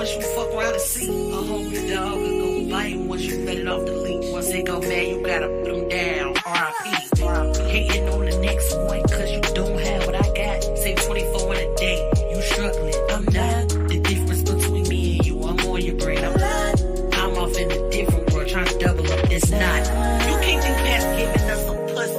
once you fuck around and see. A hungry dog will go bite once you let it off the leash. Once they go mad, you gotta put them down. R.I.P. Hating on the next one, cause you don't have what I got. Save 24 in a day, you struggling, I'm not. The difference between me and you, I'm on your brain, I'm not. I'm off in a different world, trying to double up this knot. You can't think past giving us some pussy.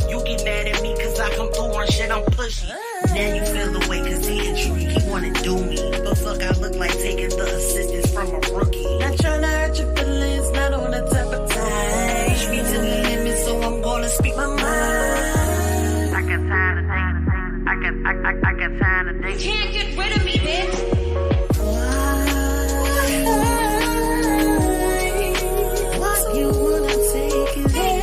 You get mad at me cause I come through on shit, I'm pushy. Now you feel the way cause he intrigued, he wanna do me. But fuck, I look like taking the assistance from a rookie. Not trying to hurt your feelings, not on the type of time. Push me to the limit, so I'm gonna speak my mind. I got time to think, I got time to think. You can't get rid of me, bitch. Why you wanna take it there?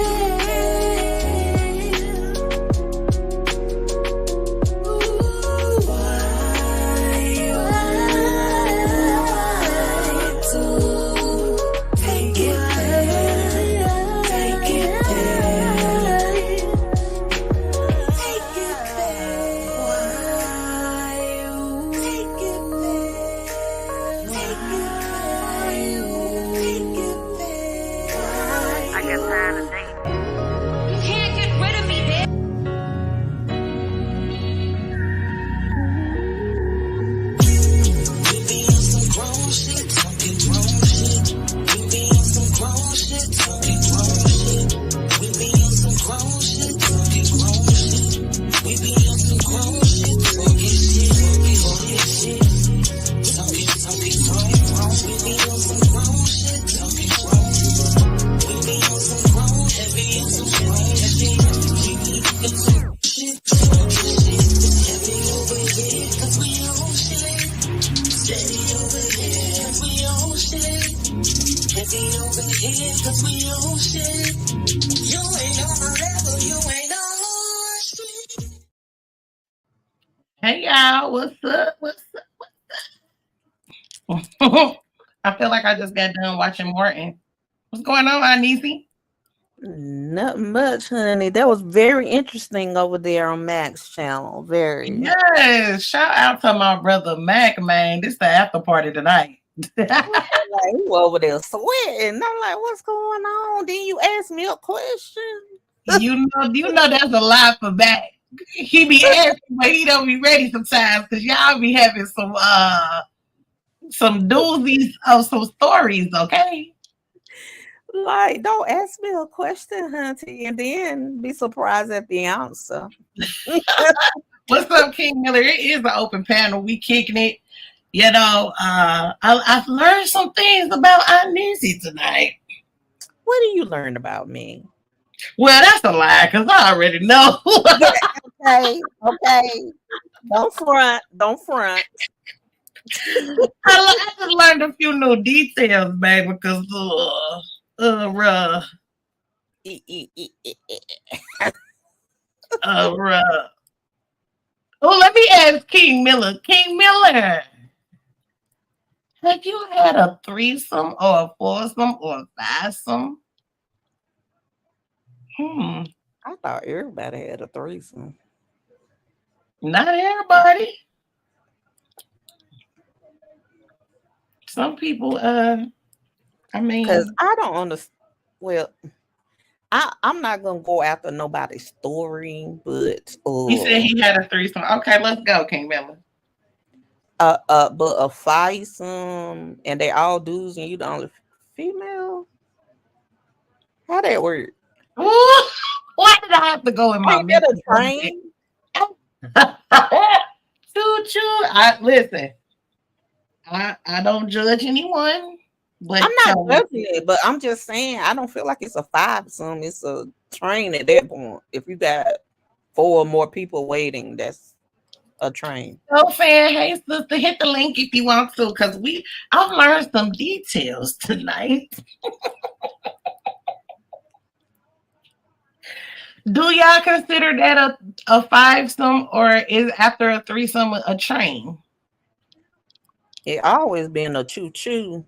Hey y'all, what's up? I feel like I just got done watching Morton. What's going on, Anisi? Not much, honey. That was very interesting over there on Mac's channel. Very. Yes, shout out to my brother Mac, man. This the after party tonight. Like, who over there sweating? I'm like, what's going on? Then you ask me a question. you know that's a lot for Mac. He be asking, but he don't be ready sometimes because y'all be having some doozies of some stories, okay? Like, don't ask me a question, hunty, and then be surprised at the answer. What's up, King Miller? It is an open panel. We kicking it. You know, I've learned some things about Anisi tonight. What do you learn about me? Well, that's a lie, because I already know. Okay. Don't front. I just learned a few new details, baby, because Oh, let me ask King Miller. King Miller, have you had a threesome or a foursome or a fivesome? I thought everybody had a threesome. Not everybody. Some people, I mean, because I don't understand. Well, I'm not gonna go after nobody's story, but he said he had a threesome. Okay, let's go, King Miller. But a fivesome, and they all dudes, and you the only female. How that work? Why did I have to go in my mental train? Choo. Listen. I don't judge anyone, but I'm not judging it. But I'm just saying I don't feel like it's a fivesome. It's a train at that point. If you got 4 or more people waiting, that's a train. So fan, hey sister, hit the link if you want to, because I've learned some details tonight. Do y'all consider that a fivesome, or is after a threesome a train? It always been a choo-choo.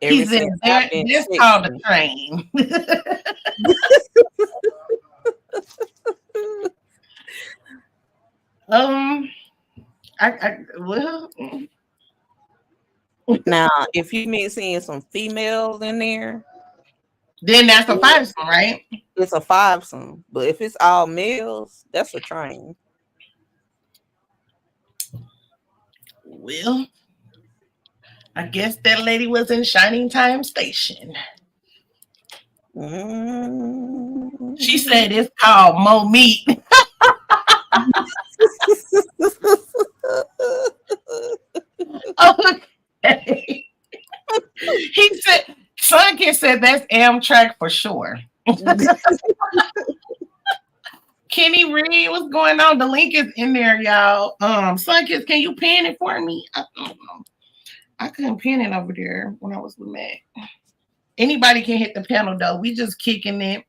He's in there. It's called a train. Now, if you mix in some females in there, then that's a fivesome, right? it's a fivesome. But if it's all males, that's a train. Well, I guess that lady was in Shining Time Station. She said it's called Mo Meat. Okay. He said, Sunkist said that's Amtrak for sure. Kenny Reed, what's going on? The link is in there, y'all. Sunkist, can you pin it for me? I don't know. I couldn't pin it over there when I was with Mac. Anybody can hit the panel though. We just kicking it.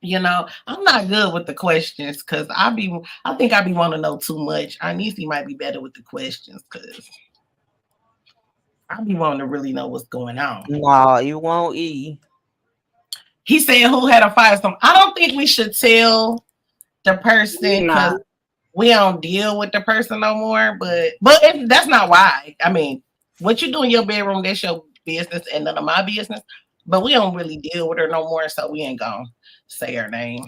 You know, I'm not good with the questions because I think I be want to know too much. Anisi might be better with the questions because I be wanting to really know what's going on. No, you won't eat. He said who had a fivesome. I don't think we should tell the person because we don't deal with the person no more. But if, that's not why. I mean, what you do in your bedroom, that's your business and none of my business. But we don't really deal with her no more, so we ain't gonna say her name.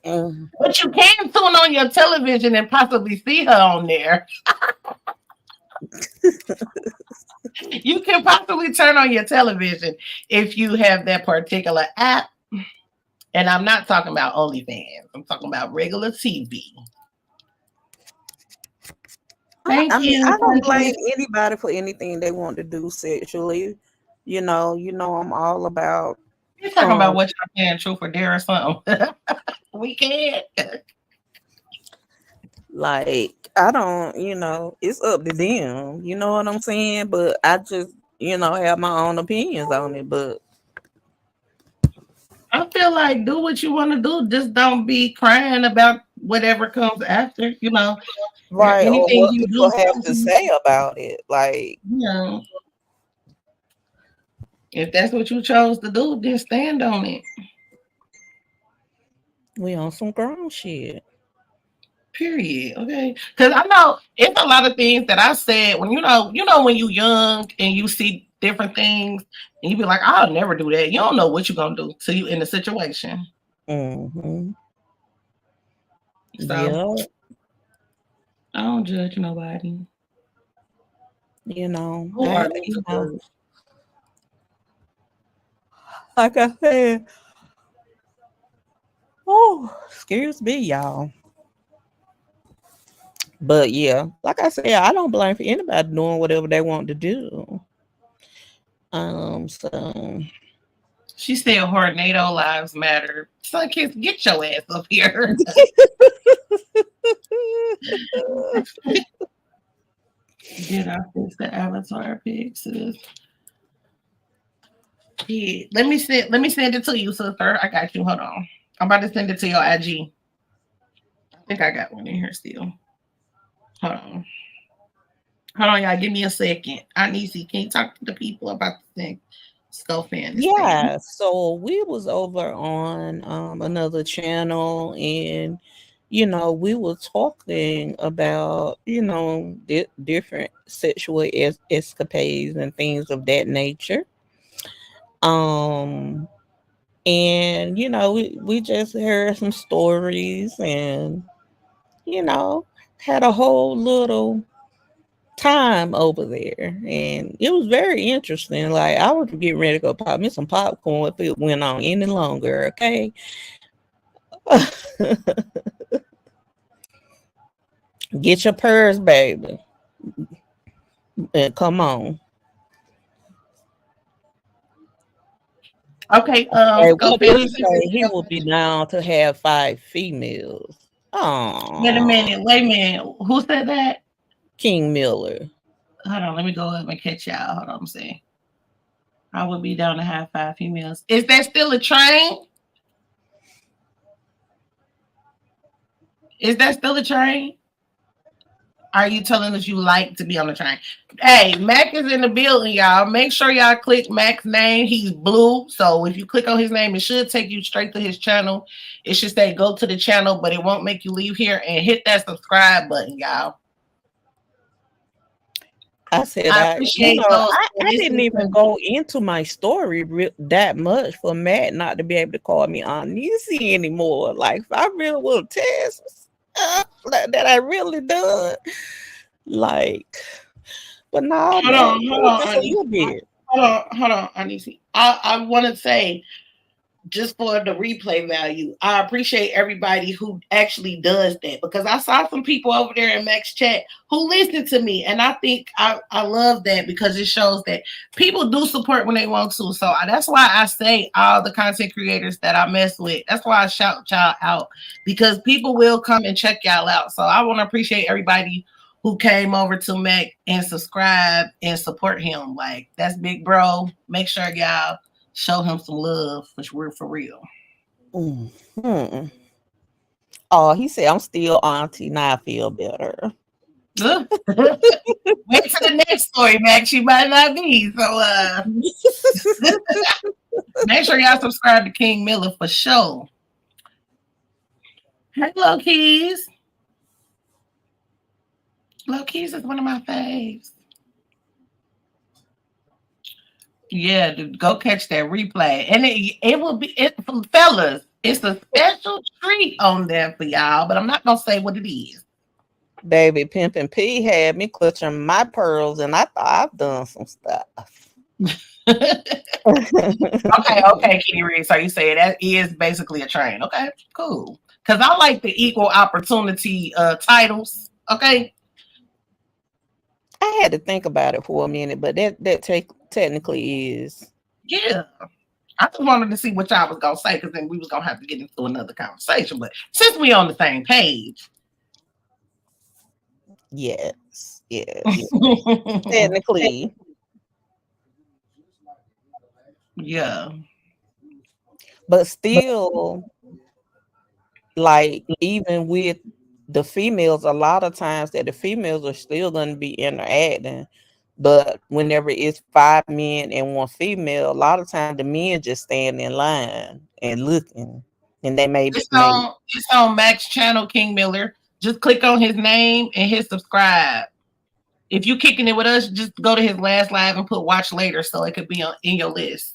But you can tune on your television and possibly see her on there. You can possibly turn on your television if you have that particular app. And I'm not talking about OnlyFans. I'm talking about regular TV. Thank you. I don't blame anybody for anything they want to do sexually. You know, I'm all about. You're talking about what you're paying truth or dare or something. We can't. Like, I don't, it's up to them. You know what I'm saying? But I just, have my own opinions on it. But I feel like do what you want to do. Just don't be crying about whatever comes after, Right. Anything Or what you people do have to say about it. Like, if that's what you chose to do, then stand on it. We on some GrownShyt. Period. Okay. Because I know it's a lot of things that I said when when you're young and you see different things and you be like, I'll never do that. You don't know what you're gonna do till you in the situation. Mm-hmm. So I don't judge nobody. Like I said, excuse me, y'all. But yeah, like I said, I don't blame for anybody doing whatever they want to do. So she said Hornado lives matter. Sunkist, get your ass up here. Did I fix the avatar pixels? Yeah. Let me send it to you, sister. I got you. Hold on. I'm about to send it to your IG. I think I got one in here still. Hold on, y'all. Give me a second. Anisi, can you talk to the people about the thing? Yeah, so we was over on another channel, and we were talking about different sexual escapades and things of that nature. And we just heard some stories, and had a whole little time over there, and it was very interesting. Like, I was getting ready to go pop me some popcorn if it went on any longer. Okay. Get your purse, baby, and come on. Okay. What did he say? He will be down to have 5 females. Oh, wait a minute. Who said that? King Miller. Hold on, let me go up and catch y'all. Hold on, I'm saying. I would be down to have 5 females. Is that still a train? Is that still a train? Are you telling us you like to be on the train? Hey, Mac is in the building, y'all. Make sure y'all click Mac's name. He's blue. So if you click on his name, it should take you straight to his channel. It should say go to the channel, but it won't make you leave here, and hit that subscribe button, y'all. I said, I you appreciate know, those who I didn't listen to even me. go into my story that much for Matt not to be able to call me Aunt Nisi anymore. Like, if I really will test that I really done, like, but no, Hold Matt, on, it hold was on, just a Anisi. little bit. Hold on, Anisi. I want to say, just for the replay value, I appreciate everybody who actually does that, because I saw some people over there in Max chat who listened to me, and I think I love that, because it shows that people do support when they want to. So that's why I say all the content creators that I mess with, that's why I shout y'all out, because people will come and check y'all out. So I want to appreciate everybody who came over to Mac and subscribe and support him. Like, that's big bro. Make sure y'all show him some love, for real. Mm-hmm. Oh, he said, I'm still auntie. Now I feel better. Wait to the next story, Max. She might not be. So make sure y'all subscribe to King Miller for sure. Hello, Keys. Low Keys is one of my faves. Yeah, dude, go catch that replay. And it will be it from fellas. It's a special treat on there for y'all, but I'm not gonna say what it is. Baby, Pimpin' P had me clutching my pearls, and I thought I've done some stuff. Okay, Kitty Reed. So you say that is basically a train. Okay, cool. Because I like the equal opportunity titles. Okay. I had to think about it for a minute, but that technically is. Yeah. I just wanted to see what y'all was gonna say, because then we was gonna have to get into another conversation. But since we on the same page. Yes. Technically. Yeah. But still, like, even with the females, a lot of times that the females are still going to be interacting. But whenever it's 5 men and 1 female, a lot of times the men just stand in line and looking, and they may It's on Max channel, King Miller. Just click on his name and hit subscribe. If you kicking it with us, just go to his last live and put watch later, so it could be in your list.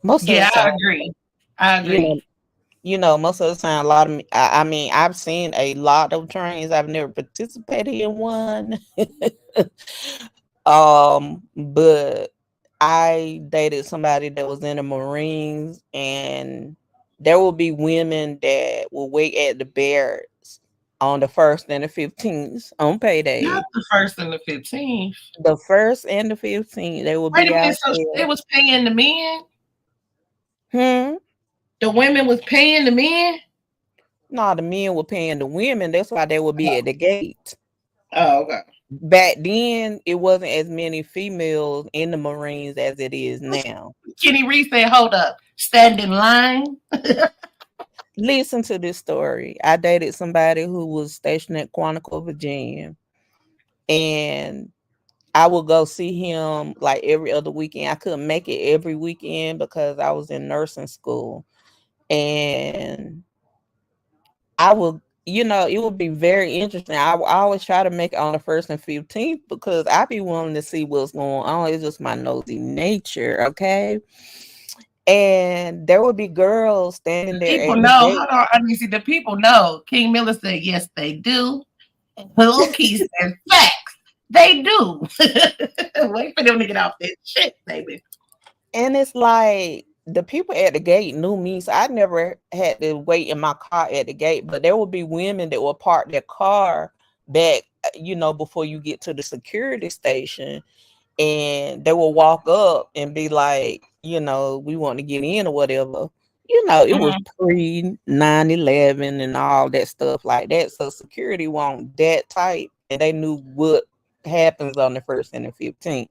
most of the time, I agree. you know, most of the time, a lot of I mean, I've seen a lot of trains. I've never participated in one. But I dated somebody that was in the Marines, and there will be women that will wait at the barracks on the 1st and the 15th on payday. Not the 1st and the 15th. The 1st and the 15th, they will Wait a be minute, out so there. it was paying the men? Hmm. The women was paying the men? No, the men were paying the women. That's why they would be at the gate. Oh, okay. Back then, it wasn't as many females in the Marines as it is now. Kenny Reed said, hold up, stand in line. Listen to this story. I dated somebody who was stationed at Quantico, Virginia, and I would go see him like every other weekend. I couldn't make it every weekend because I was in nursing school, and I would, you know, it would be very interesting. I always try to make it on the 1st and 15th because I be wanting to see what's going on. It's just my nosy nature, okay? And there would be girls standing there People at the know. gate. Hold on. I mean, see, the people know. King Miller said, yes, they do. Little Key said, facts. They do. Wait for them to get off that shit, baby. And it's like the people at the gate knew me, so I never had to wait in my car at the gate. But there would be women that would park their car back, you know, before you get to the security station, and they will walk up and be like, you know, we want to get in or whatever. You know, it was pre 9/11 and all that stuff like that. So security want that type, and they knew what happens on the 1st and the 15th.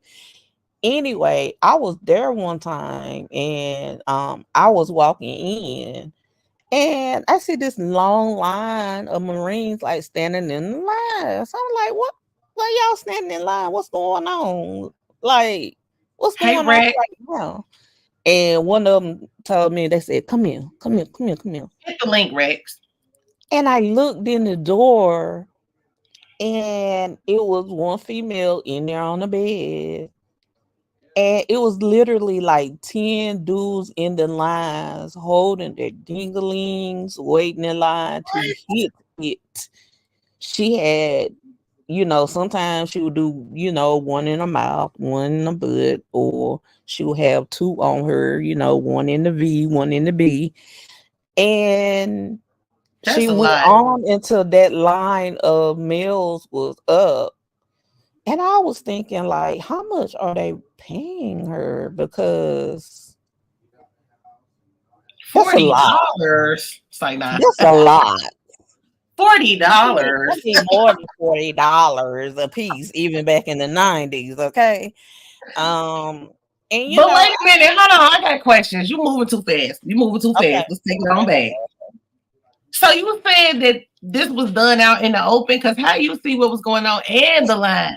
Anyway, I was there one time, and I was walking in, and I see this long line of Marines like standing in the line. So I'm like, what? Why y'all standing in line? What's going on? Like, what's Hey, going on Rex. right now? And one of them told me, they said, come here, come here, come here, come here. Hit the link, Rex. And I looked in the door, And it was one female in there on the bed. And it was literally like 10 dudes in the lines holding their dinglings, waiting in line to hit it. She had, sometimes she would do, one in the mouth, one in the butt, or she would have two on her, one in the V, one in the B. And That's she a went lot. on until that line of males was up. And I was thinking, like, how much are they paying her? Because that's a lot. $40. It's like, nah. That's a lot. $40. I need more than $40 a piece, even back in the 90s. Okay. And But wait a minute, hold on. I got questions. You moving too fast. You moving too okay. fast. Let's take it on back. So you were saying that this was done out in the open? Because how you see what was going on and the line?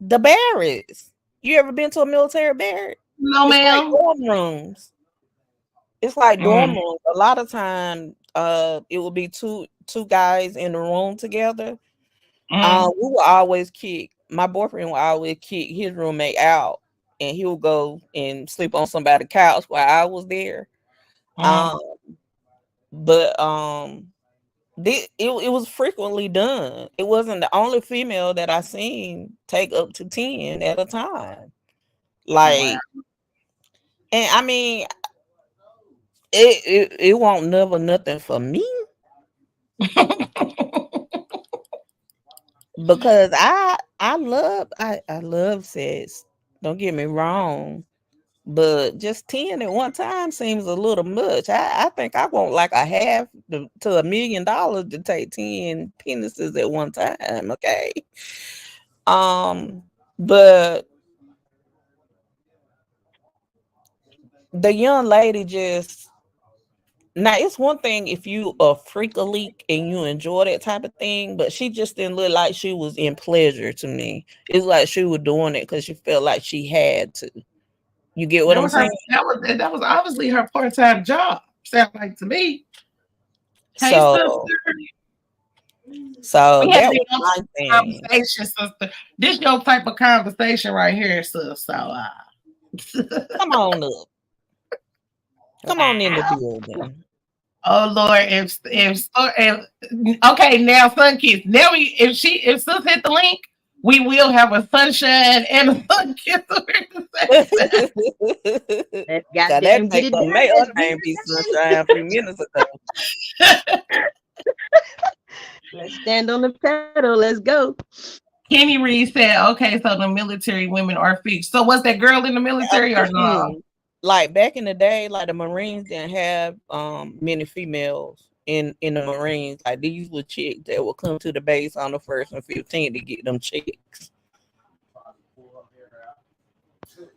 The barracks. You ever been to a military barrack? No, It's like ma'am. dorm rooms. It's like dorm rooms. A lot of time, it will be two guys in the room together. We will always kick. My boyfriend will always kick his roommate out, and he will go and sleep on somebody's couch while I was there. But it was frequently done. It wasn't the only female that I seen take up to 10 at a time. Like, wow. And I mean, it won't never nothing for me. Because I love sex. Don't get me wrong. But just 10 at one time seems a little much. I think I want like a half to $1 million to take 10 penises at one time. Okay. But the young lady just, now it's one thing if you a freak a leak and you enjoy that type of thing, but she just didn't look like she was in pleasure to me. It's like she was doing it because she felt like she had to. You get what I'm saying? That was obviously her part-time job. Sound like to me. Hey, so we that was my thing. Conversation, sister. This your type of conversation right here, sister. So come on up. Come on in the building. Oh Lord, if okay, now Sun Kiss. Now if sis hit the link, we will have a sunshine and a Sun Kiss. Let's goddamn get it done. Her name be Sunshine 3 minutes ago. Let's stand on the pedal. Let's go. Kenny Reed said, okay, so the military women are fixed. So was that girl in the military or no? Like back in the day, like the Marines didn't have many females in the Marines. Like these were chicks that would come to the base on the 1st and 15th to get them chicks.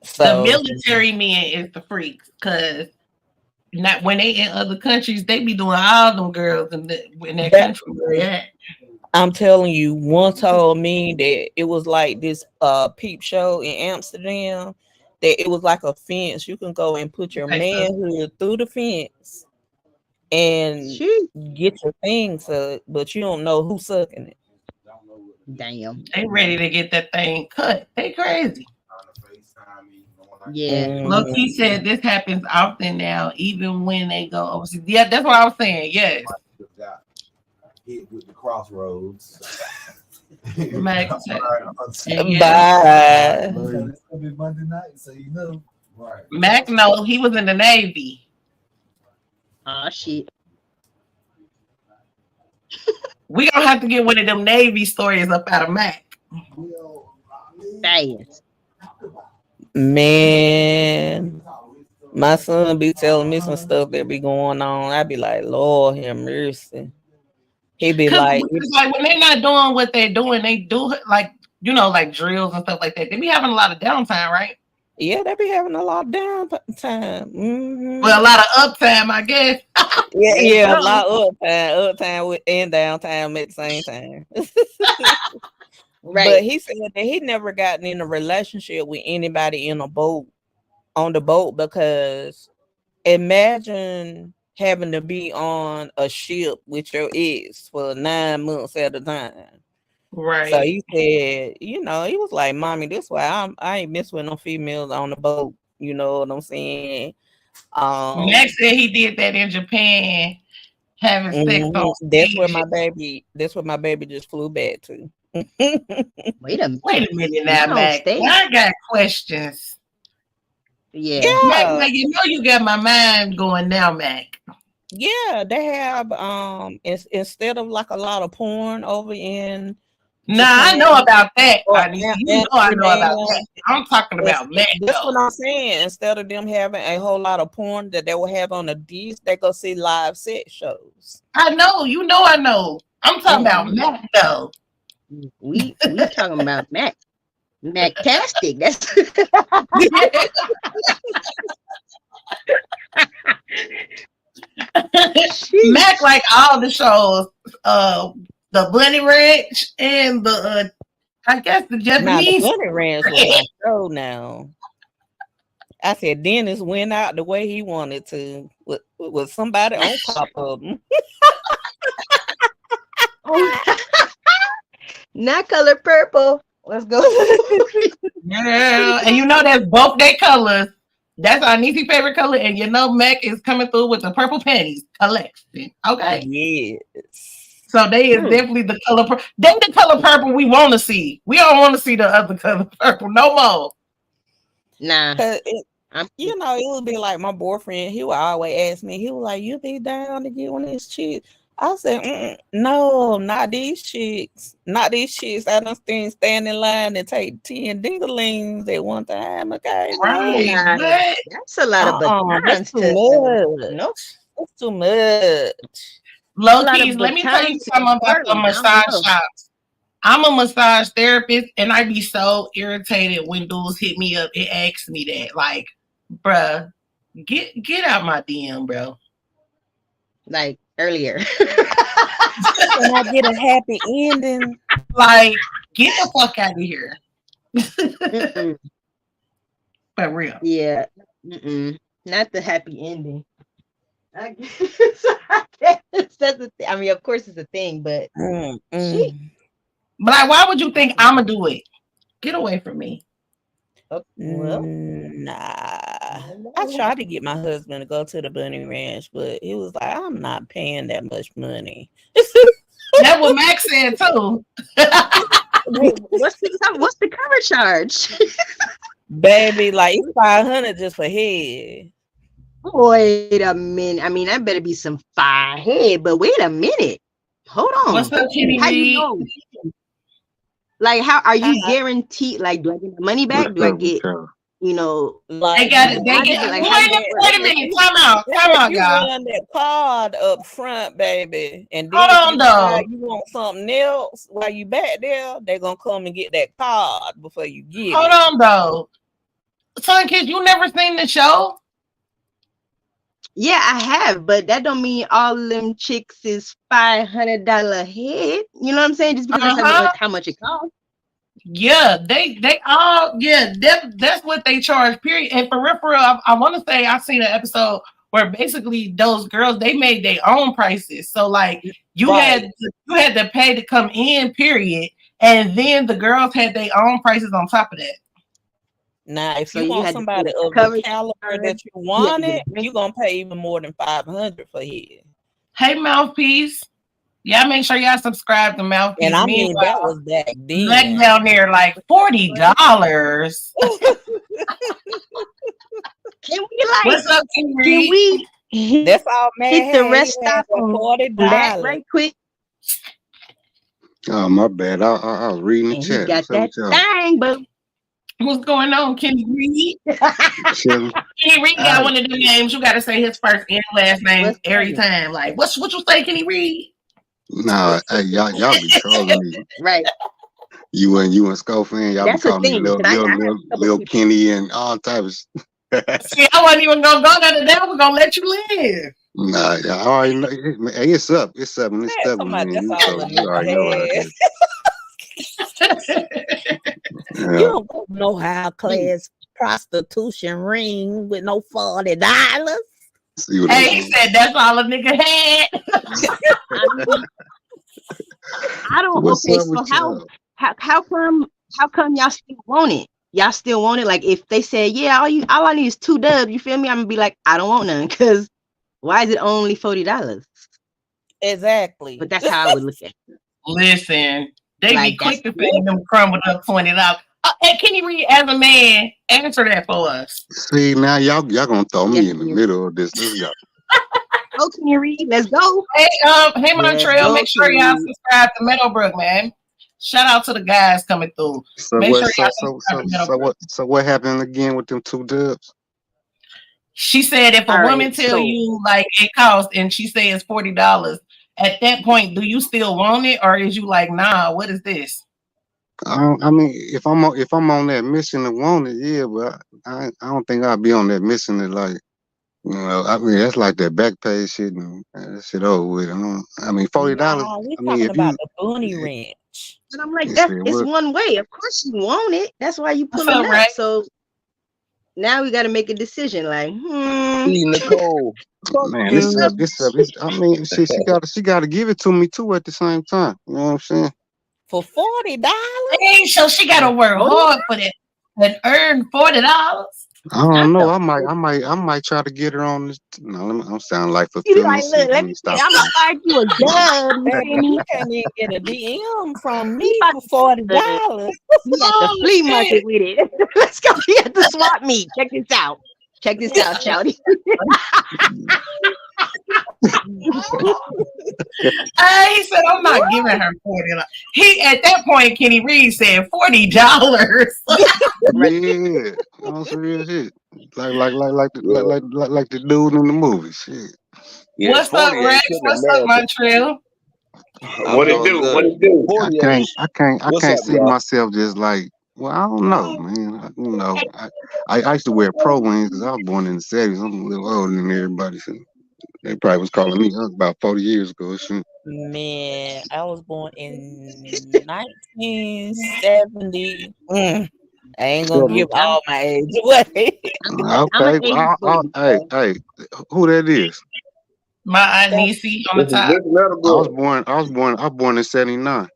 So the military men is the freaks, because not when they in other countries, they be doing all them girls in that country where they at. I'm telling you, one told me that it was like this peep show in Amsterdam, that it was like a fence. You can go and put your manhood through the fence and get your thing sucked, but you don't know who's sucking it. Damn. They ready to get that thing cut. They crazy. Yeah. Look, he said this happens often now, even when they go overseas. Yeah, that's what I was saying. Yes. Hit with the crossroads. Mac, bye. It's gonna be Monday night, so you know. Right. Mac, no, he was in the Navy. Oh shit. We gonna have to get one of them Navy stories up out of Mac. Fast. Man, my son be telling me some stuff that be going on. I be like, Lord have mercy. He be like when they're not doing what they're doing, they do like drills and stuff like that. They be having a lot of downtime, right? Yeah, they be having a lot of downtime. Well, a lot of uptime, I guess. yeah, a lot of uptime and downtime at the same time. Right. But he said that he never gotten in a relationship with anybody on the boat, because imagine having to be on a ship with your ex for 9 months at a time. Right. So he said, you know, he was like, "Mommy, this why I ain't mess with no females on the boat." You know what I'm saying? Max said he did that in Japan, having sex on That's where stage. my baby just flew back to. Wait a minute now, Mac. I got questions. Yeah. Mac, you know you got my mind going now, Mac. Yeah, they have instead of like a lot of porn over in Nah, I know about that. I know about that. I'm talking about Mac. That's what I'm saying. Instead of them having a whole lot of porn that they will have on the disc, they go see live sex shows. I know, I know. I'm talking about Mac though. We talking about Mac. Mactastic. That's Mac like all the shows, the Bunny Ranch and the I guess the Japanese. Now, the Bunny Ranch was my show now. I said Dennis went out the way he wanted to with somebody on top of him. Not color purple. Let's go. Yeah, and you know that's both their colors. That's our Niecy's favorite color, and you know Mac is coming through with the purple panties collection. Okay. Yes. So they is definitely the color. They the color purple we want to see. We don't want to see the other color purple no more. Nah. You know, it would be like my boyfriend. He would always ask me. He was like, "You be down to get one of these chicks?" I said, "No, not these chicks. Not these chicks. I don't stand in line and take 10 dinglings at one time." Okay, right? That's a lot of that's too much. Nope, that's too much. Low keys, let me tell you something about the massage shops. I'm a massage therapist, and I be so irritated when dudes hit me up and ask me that. Like, bruh, get out my DM, bro. Like earlier. Can I get a happy ending? Like, get the fuck out of here. For real. Yeah. Not the happy ending. I mean, of course it's a thing, but But like, why would you think I'ma do it? Get away from me. Well, nah. I tried to get my husband to go to the Bunny Ranch, but he was like, "I'm not paying that much money." That's what Max said too. What's the cover charge? Baby, like it's $500 just for head. Wait a minute. I mean, that better be some fire head, but wait a minute. Hold on. What's up, Kitty? How you know? Like, how are you guaranteed? Like, do I get the money back? Do I get, you know? Like, they got it. Wait a minute. Time out, y'all. Run that card up front, baby, and then hold on, though. You want something else while you back there? They're gonna come and get that card before you get Hold on, though. Son, kids, you never seen the show? Yeah, I have, but that don't mean all of them chicks is $500 head. You know what I'm saying? Just because that's how much it costs. Yeah, they all that's what they charge. Period. And for real, I want to say I've seen an episode where basically those girls they made their own prices. So like you had to pay to come in. Period. And then the girls had their own prices on top of that. Now, if you want somebody of the caliber that you wanted, you're going to pay even more than $500 for head. Hey, Mouthpiece. Y'all make sure y'all subscribe to Mouthpiece. And I mean, that was back then. Black down there like $40. Can we like, what's up, can we that's all, man. Hit the rest stop on $40 that right quick? Oh, my bad. I was reading the chat. Got that thing, but what's going on, Kenny Reed? Kenny Reed got one of them names. You got to say his first and last name every time. Like, what you say, Kenny Reed? Nah, hey, y'all be trolling me. Right. You and Schofield, y'all be calling me little Kenny and all types. See, I wasn't even gonna go down to that. We're gonna let you live. Nah, I already know. It's up. It's up. And it's up. You already know You don't know how class prostitution ring with no $40. Hey, he said that's all a nigga had. I don't. What's Okay, up so with y'all? how come y'all still want it? Y'all still want it? Like if they say, yeah, all I need is 2 dubs, you feel me? I'm gonna be like, I don't want none, because why is it only $40? Exactly. But that's how I would look at it. Listen, they Like, be quick to say them crumbled up $20. Hey, Kenny Reed, as a man, answer that for us. See, now y'all gonna throw me in the middle of this. Let's go. Go, Kenny Reed, let's go. Hey, Let's Montreal, go, make sure Kenny y'all Reed. subscribe to Meadowbrook, man. Shout out to the guys coming through. So Make what? sure y'all subscribe to Meadowbrook. So what happened again with them 2 dubs? She said if a All woman right, tell so you like it costs and she says $40, at that point, do you still want it or is you like, nah, what is this? I mean, if I'm on that mission to want it, yeah, but I don't think I'll be on that mission to like, I mean, that's like that back page shit and that shit over with. I mean, $40. Nah, we're I mean, talking if about you, the Bunny Ranch. and I'm like, you that's said it's what? one way. Of course you want it. That's why you What's pulling up, up. Rex? So now we got to make a decision. Like, TheeEnicole. Man, this up. I mean, she got to give it to me too at the same time. You know what I'm saying? For $40? Hey, so she gotta work hard for that and earn $40. I don't know. I might try to get her on this. No, I'm sounding like you be fulfilling like, shit. look, Let let me me see. stop. I'm gonna find you a dub. You Baby, feel me? you can't even get a DM from me about for to- $40. You at the flea market with it. Let's go. We at the swap meet. Check this out. Check this out, Chowdy. He said, I'm not giving her $40. He at that point, Kenny Reed said $40. Yeah, on some real shit. Like the dude in the movie. Shit. Yeah, What's 40 up, ain't Rex? shit in What's up, America. Montreal? I'm What it doing do? good. What it do? 40 I ain't. What's can't up, see y'all? myself just like. Well, I don't know, man. I used to wear pro wings because I was born in the 70s. I'm a little older than everybody. So they probably was calling me about 40 years ago. Shit. Man, I was born in 1970. I ain't gonna give all my age away. I'm an Okay. 80s baby. Hey, who that is? My aunt Niecy on the This is top. I was born in 79.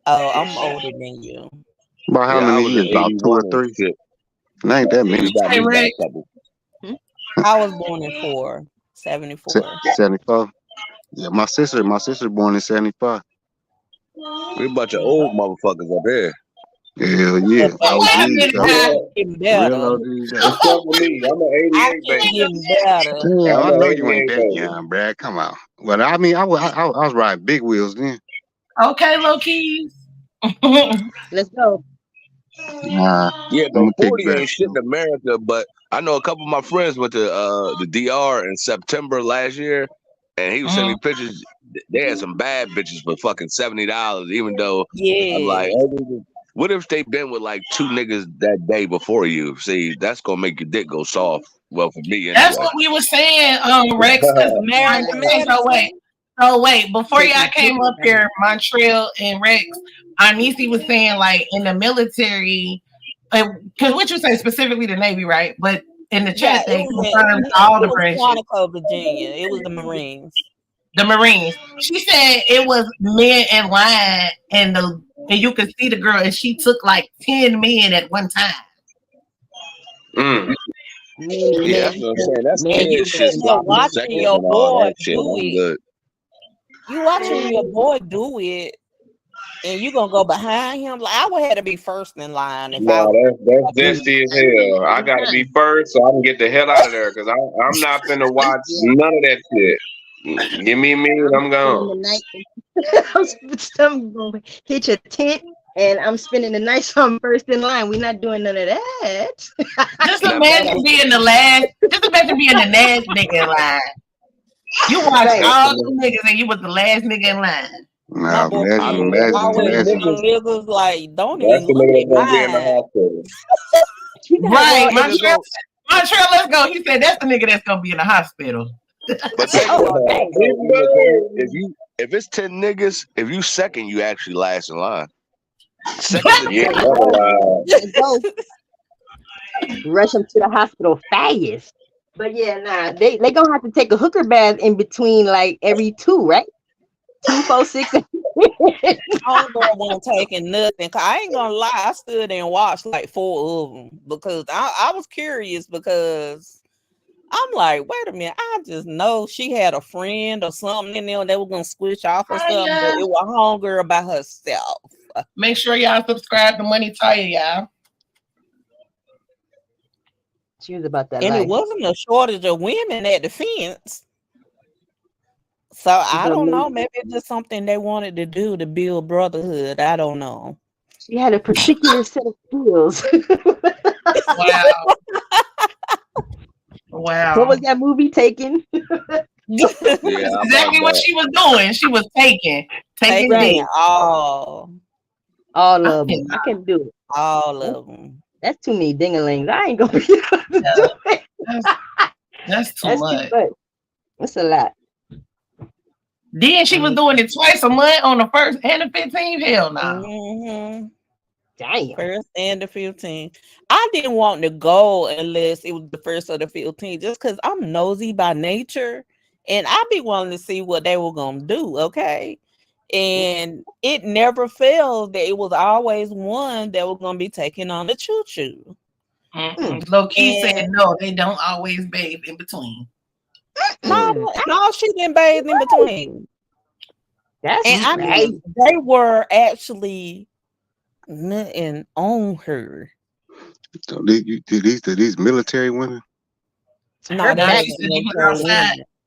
Oh, I'm older than you. About how Yeah, I many was years? in About 2 81 or and 3? shit. It ain't that Yeah, you many. got Hey, me by Rex. a couple. I was born in 74. 74. Yeah, my sister born in 75. We a bunch of old motherfuckers up here. Hell yeah. Oh, wait a OGs, minute though. now. Getting Real better. OGs, though. Except for me, I'm an I 88 keep baby. getting better. Damn, I'm I an know you ain't 88 that baby. young, Brad. Come on. But I mean, I was riding big wheels then. Okay, low keys. Let's go. Nah, Yeah, but I'm a thick 40 back. ain't shit in America. But I know a couple of my friends went to the DR in September last year, and he was sending me pictures. They had some bad bitches for fucking $70. Even though I'm like, Yes. oh, what if they been with like 2 niggas that day before you? See, that's gonna make your dick go soft. Well, for me That's anyway. what we were saying, Rex. American So wait. medicine. So wait, before Taking y'all a came hooker up back. here, Montreal and Rex, Anisi was saying like in the military, because what you say specifically the Navy, right? But in the Yeah, chat they it confirmed all the was branches. Quantico, Virginia. It was the Marines. The Marines. She said it was men in line, and you could see the girl, and she took like 10 men at one time. Yeah, that's what I'm saying. That's Man, kid you shit. Sitting there Sloppy watching seconds your and all boy that shit. do I'm it. good. You watching your boy do it, and you gonna go behind him. Like I would have to be first in line if I No, was. that's zesty as hell. I gotta be first so I can get the hell out of there because I'm not finna watch none of that shit. Give me and I'm spending gone. the night. I'm gonna hit your tent, and I'm spending the night, so I'm first in line. We're not doing none of that. Just imagine being the last. Just imagine being the last nigga in line. You watched Right. all the niggas, and you was the last nigga in line. My Nah, boy I mean, King always imagine. telling niggas like, don't That's even the look nigga at that's gonna be in the mine. hospital. Right, well, nigga, Montreal. Montreal, let's go. He said that's the nigga that's gonna be in the hospital. but think about Oh, that. dang. Though, if it's 10 niggas, if you second, you actually last in line. Second to Yeah, 10. that's wild. Let's go. Rush them to the hospital fast. But yeah, nah, they gonna have to take a hooker bath in between, like every 2, right? 2, 4, 6. homegirl wasn't taking nothing. I ain't gonna lie, I stood and watched like 4 of them because I was curious because I'm like, wait a minute, I just know she had a friend or something in there that was gonna switch off or something, but it was homegirl by herself. Make sure y'all subscribe to Money Taya, y'all. She was about that and life. It wasn't a shortage of women at the fence. So I don't know. Maybe it's just something they wanted to do to build brotherhood. I don't know. She had a particular set of skills. Wow. Wow. What was that movie, Taken? Yeah, exactly what she was doing. She was taking right. all of them. I can do it. All of them. That's too many ding-a-lings. I ain't gonna be able to do it. That's too much. That's a lot. Then she was doing it twice a month on the 1st and the 15th. Hell no. Mm-hmm. Damn. 1st and the 15th. I didn't want to go unless it was the 1st or the 15th, just because I'm nosy by nature, and I be wanting to see what they were gonna do. Okay. And it never failed that it was always one that was gonna be taking on the choo-choo. Low key said no, they don't always bathe in between. No, she didn't bathe in between. That's right. They were actually nothing on her. So these military women? No,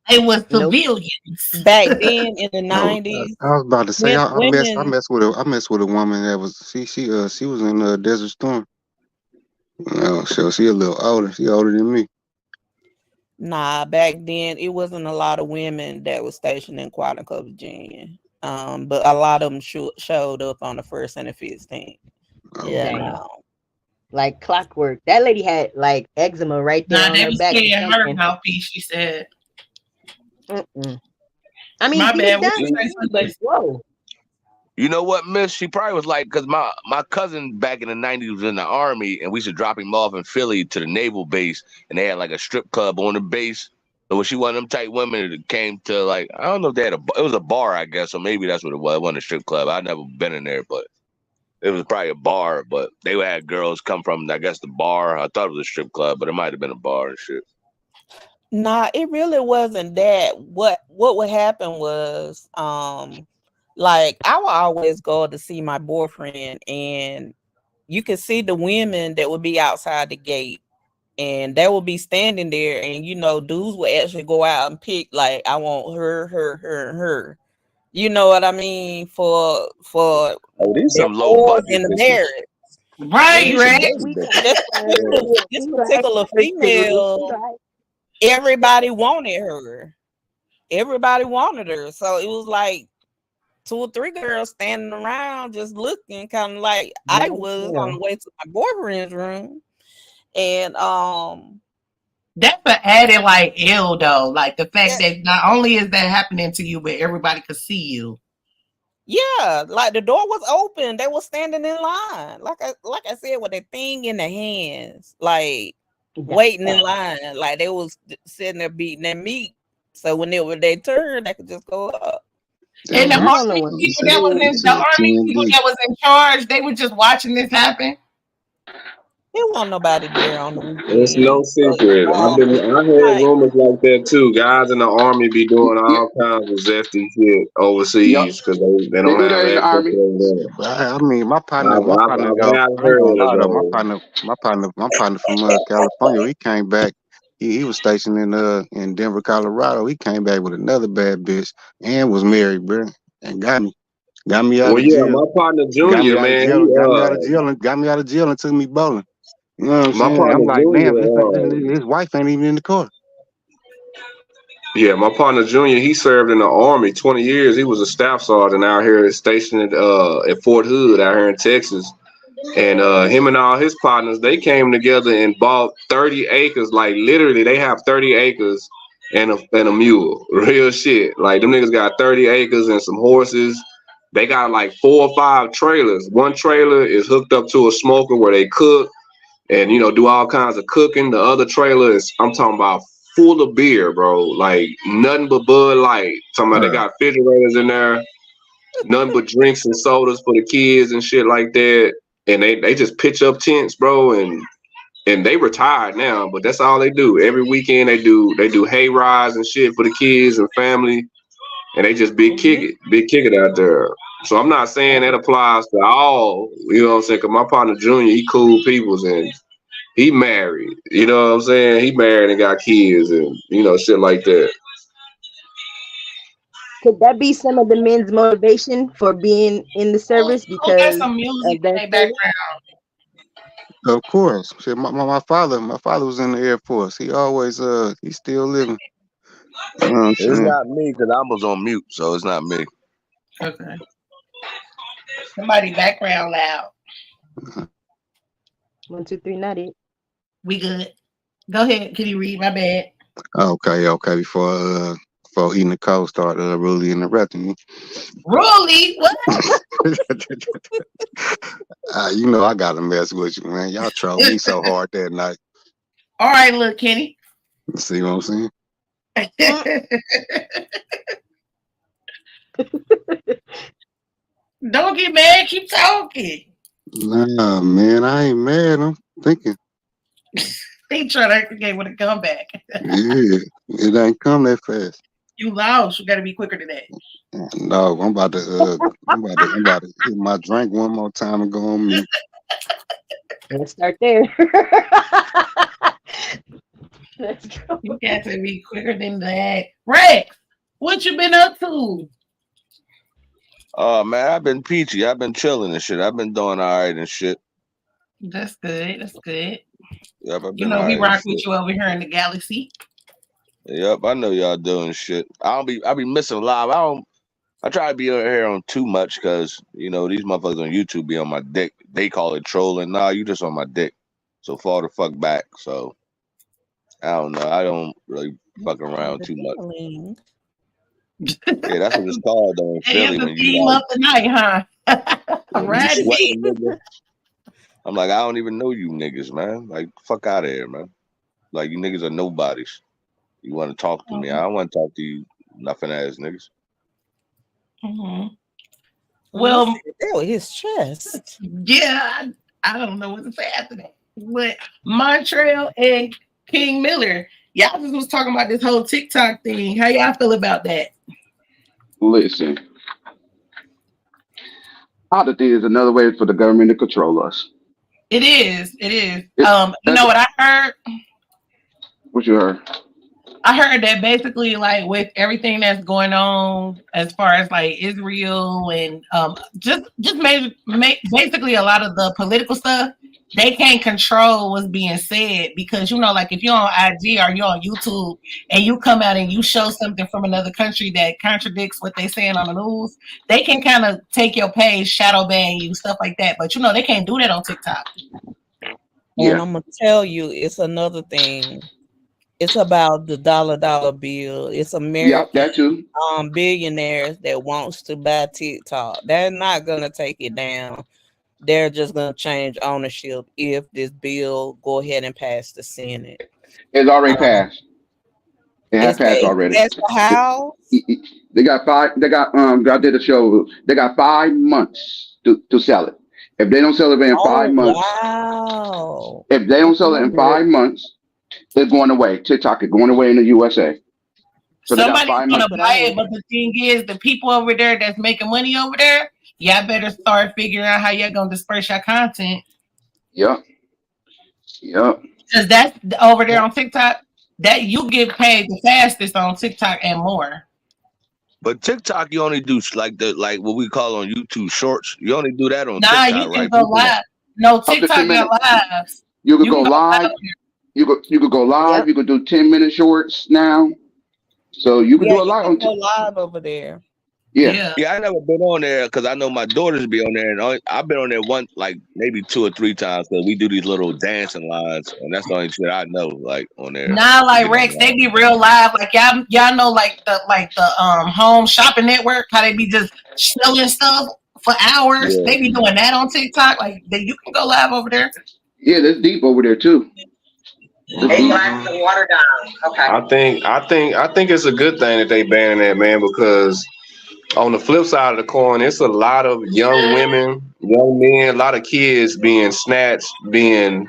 it was civilians. Back then in the 90s. I was about to say I messed with a woman that was she was in Desert Storm. So she a little older. She older than me. Nah, back then it wasn't a lot of women that was stationed in Quantico, Virginia. But a lot of them showed up on the 1st and the 15th. Yeah, no. Like clockwork. That lady had like eczema right there on her back. Her mouthpiece, she said. I mean, my bad. But whoa. You know what, Miss? She probably was like, because my cousin back in the 90s was in the Army, and we used to drop him off in Philly to the naval base, and they had like a strip club on the base. So when she one of them type women that came to like, I don't know if they had it was a bar, I guess, so maybe that's what it was. It wasn't a strip club. I'd never been in there, but it was probably a bar. But they had girls come from, I guess, the bar. I thought it was a strip club, but it might have been a bar and shit. Nah, it really wasn't that. What would happen was, like I would always go to see my boyfriend, and you could see the women that would be outside the gate, and they would be standing there, and dudes would actually go out and pick, like, I want her. You know what I mean? For these some low budget in the marriage. Right. This particular female, everybody wanted her. Everybody wanted her. So it was like 2 or 3 girls standing around just looking, kind of like I was on the way to my boyfriend's room. And that's an added like ill though. Like the fact that not only is that happening to you, but everybody could see you. Yeah, like the door was open. They were standing in line. Like I said, with their thing in their hands, like waiting in line. Like they was sitting there beating their meat. So when it was their turn, they could just go up. And the army people that was in charge, they were just watching this happen. There wasn't nobody there on the weekend. It's no secret. I heard rumors like that too. Guys in the Army be doing all kinds of zesty shit overseas because they don't have access to I mean, my partner from California. He came back. He was stationed in Denver, Colorado. He came back with another bad bitch and was married, bro, and got me out of jail. My partner Junior, man, got me out of jail and took me bowling. You know what I'm saying? partner I'm like, Junior, damn, his wife ain't even in the car. Yeah, my partner Junior, he served in the Army 20 years. He was a staff sergeant out here stationed at Fort Hood out here in Texas. And him and all his partners, they came together and bought 30 acres. Like literally, they have 30 acres and a mule. Real shit. Like them niggas got 30 acres and some horses. They got like 4 or 5 trailers. One trailer is hooked up to a smoker where they cook and do all kinds of cooking. The other trailer is, I'm talking about, full of beer, bro. Like nothing but Bud Light. Talking about they got refrigerators in there. nothing but drinks and sodas for the kids and shit like that. And they just pitch up tents, bro, and they retired now, but that's all they do. Every weekend they do hay rides and shit for the kids and family, and they just big kick it out there. So I'm not saying that applies to all, you know what I'm saying? Cause my partner Junior, he cool peoples and he married, you know what I'm saying? He married and got kids and you know shit like that. Could that be some of the men's motivation for being in the service because some music of that in their background? Of course. Shit, my father was in the Air Force. He always he's still living. You know what I'm It's saying? not me because I was on mute, so it's not me. Okay. Somebody background loud. 1, 2, 3, not it. We good. Go ahead. Can you read? My bad. Okay. Before TheeEnicole started really interrupting me. Really? What? You know I gotta mess with you, man. Y'all troll me so hard that night. All right, look, Kenny. See what I'm saying? Don't get mad. Keep talking. Nah, man, I ain't mad. I'm thinking. He trying to get with a comeback. Yeah, it ain't come that fast. You lost. You got to be quicker than that. No, I'm about to hit my drink one more time and go on mute. Let's start there. Let's go. You got to be quicker than that. Rex, what you been up to? Oh man, I've been peachy. I've been chilling and shit. I've been doing all right and shit. That's good. That's good. Yep, I've been You know, all we right rock with you over here in the galaxy. Yep, I know y'all doing shit. I be missing live. I try to be over here on too much because you know these motherfuckers on YouTube be on my dick. They call it trolling. Nah, you just on my dick. So fall the fuck back. So I don't know. I don't really fuck around too much. Yeah, that's what it's called though in Philly when you up tonight, huh? Right. I'm like, I don't even know you niggas, man. Like, fuck out of here, man. Like, you niggas are nobodies. You want to talk to me? I don't want to talk to you, nothing ass niggas. Well, that was his chest. Yeah, I don't know what to say after that. But Montreal and King Miller, y'all just was talking about this whole TikTok thing. How y'all feel about that? Listen, oddity is another way for the government to control us. It is. You know what I heard? What you heard? I heard that basically, like with everything that's going on as far as like Israel and just basically a lot of the political stuff, they can't control what's being said because you know, like if you're on IG or you're on YouTube and you come out and you show something from another country that contradicts what they're saying on the news, they can kind of take your page, shadow ban you, stuff like that. But you know, they can't do that on TikTok. And I'm gonna tell you, it's another thing. It's about the dollar bill. It's American that too. Billionaires that wants to buy TikTok. They're not gonna take it down. They're just gonna change ownership if this bill go ahead and pass the Senate. It's already passed. It has passed already. That's the House. They got I did a show. They got 5 months to sell it. If they don't sell it in 5 months, wow. If they don't sell it in 5 months, it's going away. TikTok is going away in the USA. So somebody's gonna buy it, but the thing is, the people over there that's making money over there, y'all better start figuring out how y'all gonna disperse your content. Yep. Because that's over there on TikTok, that you get paid the fastest on TikTok and more. But TikTok, you only do like what we call on YouTube shorts. You only do that on TikTok, you can go live. No, TikTok got lives. You can go live. You could go live. Yep. You could do 10-minute shorts now. So you can do a lot on TikTok. Live over there. Yeah. I never been on there because I know my daughters be on there, and I've been on there maybe 2 or 3 times because we do these little dancing lines, and that's the only shit I know like on there. Nah, like Rex, they be real live. Like y'all know like the home shopping network, how they be just selling stuff for hours. Yeah. They be doing that on TikTok. Like you can go live over there. Yeah, that's deep over there too. They black the water down. Okay. I think it's a good thing that they banning that, man, because on the flip side of the coin, it's a lot of young women, young men, a lot of kids being snatched, being,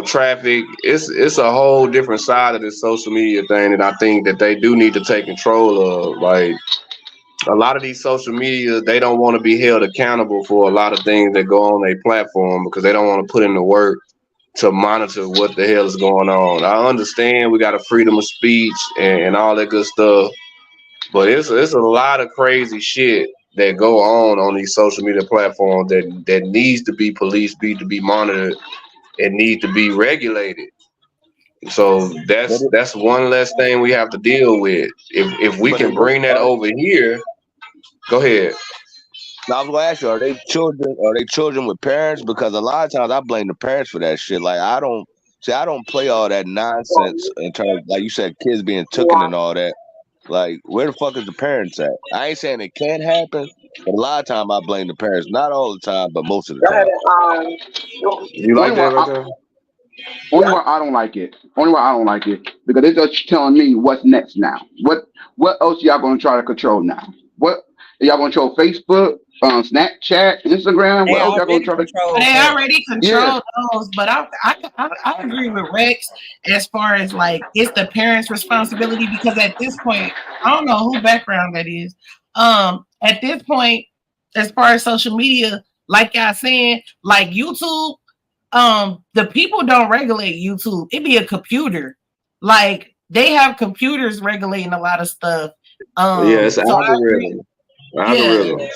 trafficked. It's a whole different side of this social media thing that I think that they do need to take control of. Like, a lot of these social media, they don't want to be held accountable for a lot of things that go on their platform because they don't want to put in the work to monitor what the hell is going on. I understand we got a freedom of speech and all that good stuff, but it's a lot of crazy shit that go on these social media platforms that needs to be policed, need to be monitored, and need to be regulated. So that's one less thing we have to deal with. If we can bring that over here, go ahead. Now, I was gonna ask you, are they children with parents? Because a lot of times I blame the parents for that shit. Like, I don't play all that nonsense in terms of, like you said, kids being taken and all that. Like, where the fuck is the parents at? I ain't saying it can't happen, but a lot of time I blame the parents. Not all the time, but most of the time. You like that right there? Only why I don't like it. Because it's just telling me what's next now. What else y'all gonna try to control now? What y'all gonna control? Facebook, Snapchat, Instagram? What else y'all gonna try to control? They already control those, but I agree with Rex as far as like it's the parents' responsibility, because at this point, I don't know who background that is. At this point, as far as social media, like y'all saying, like YouTube. The people don't regulate YouTube. It be a computer. Like, they have computers regulating a lot of stuff. It's algorithm. Yeah.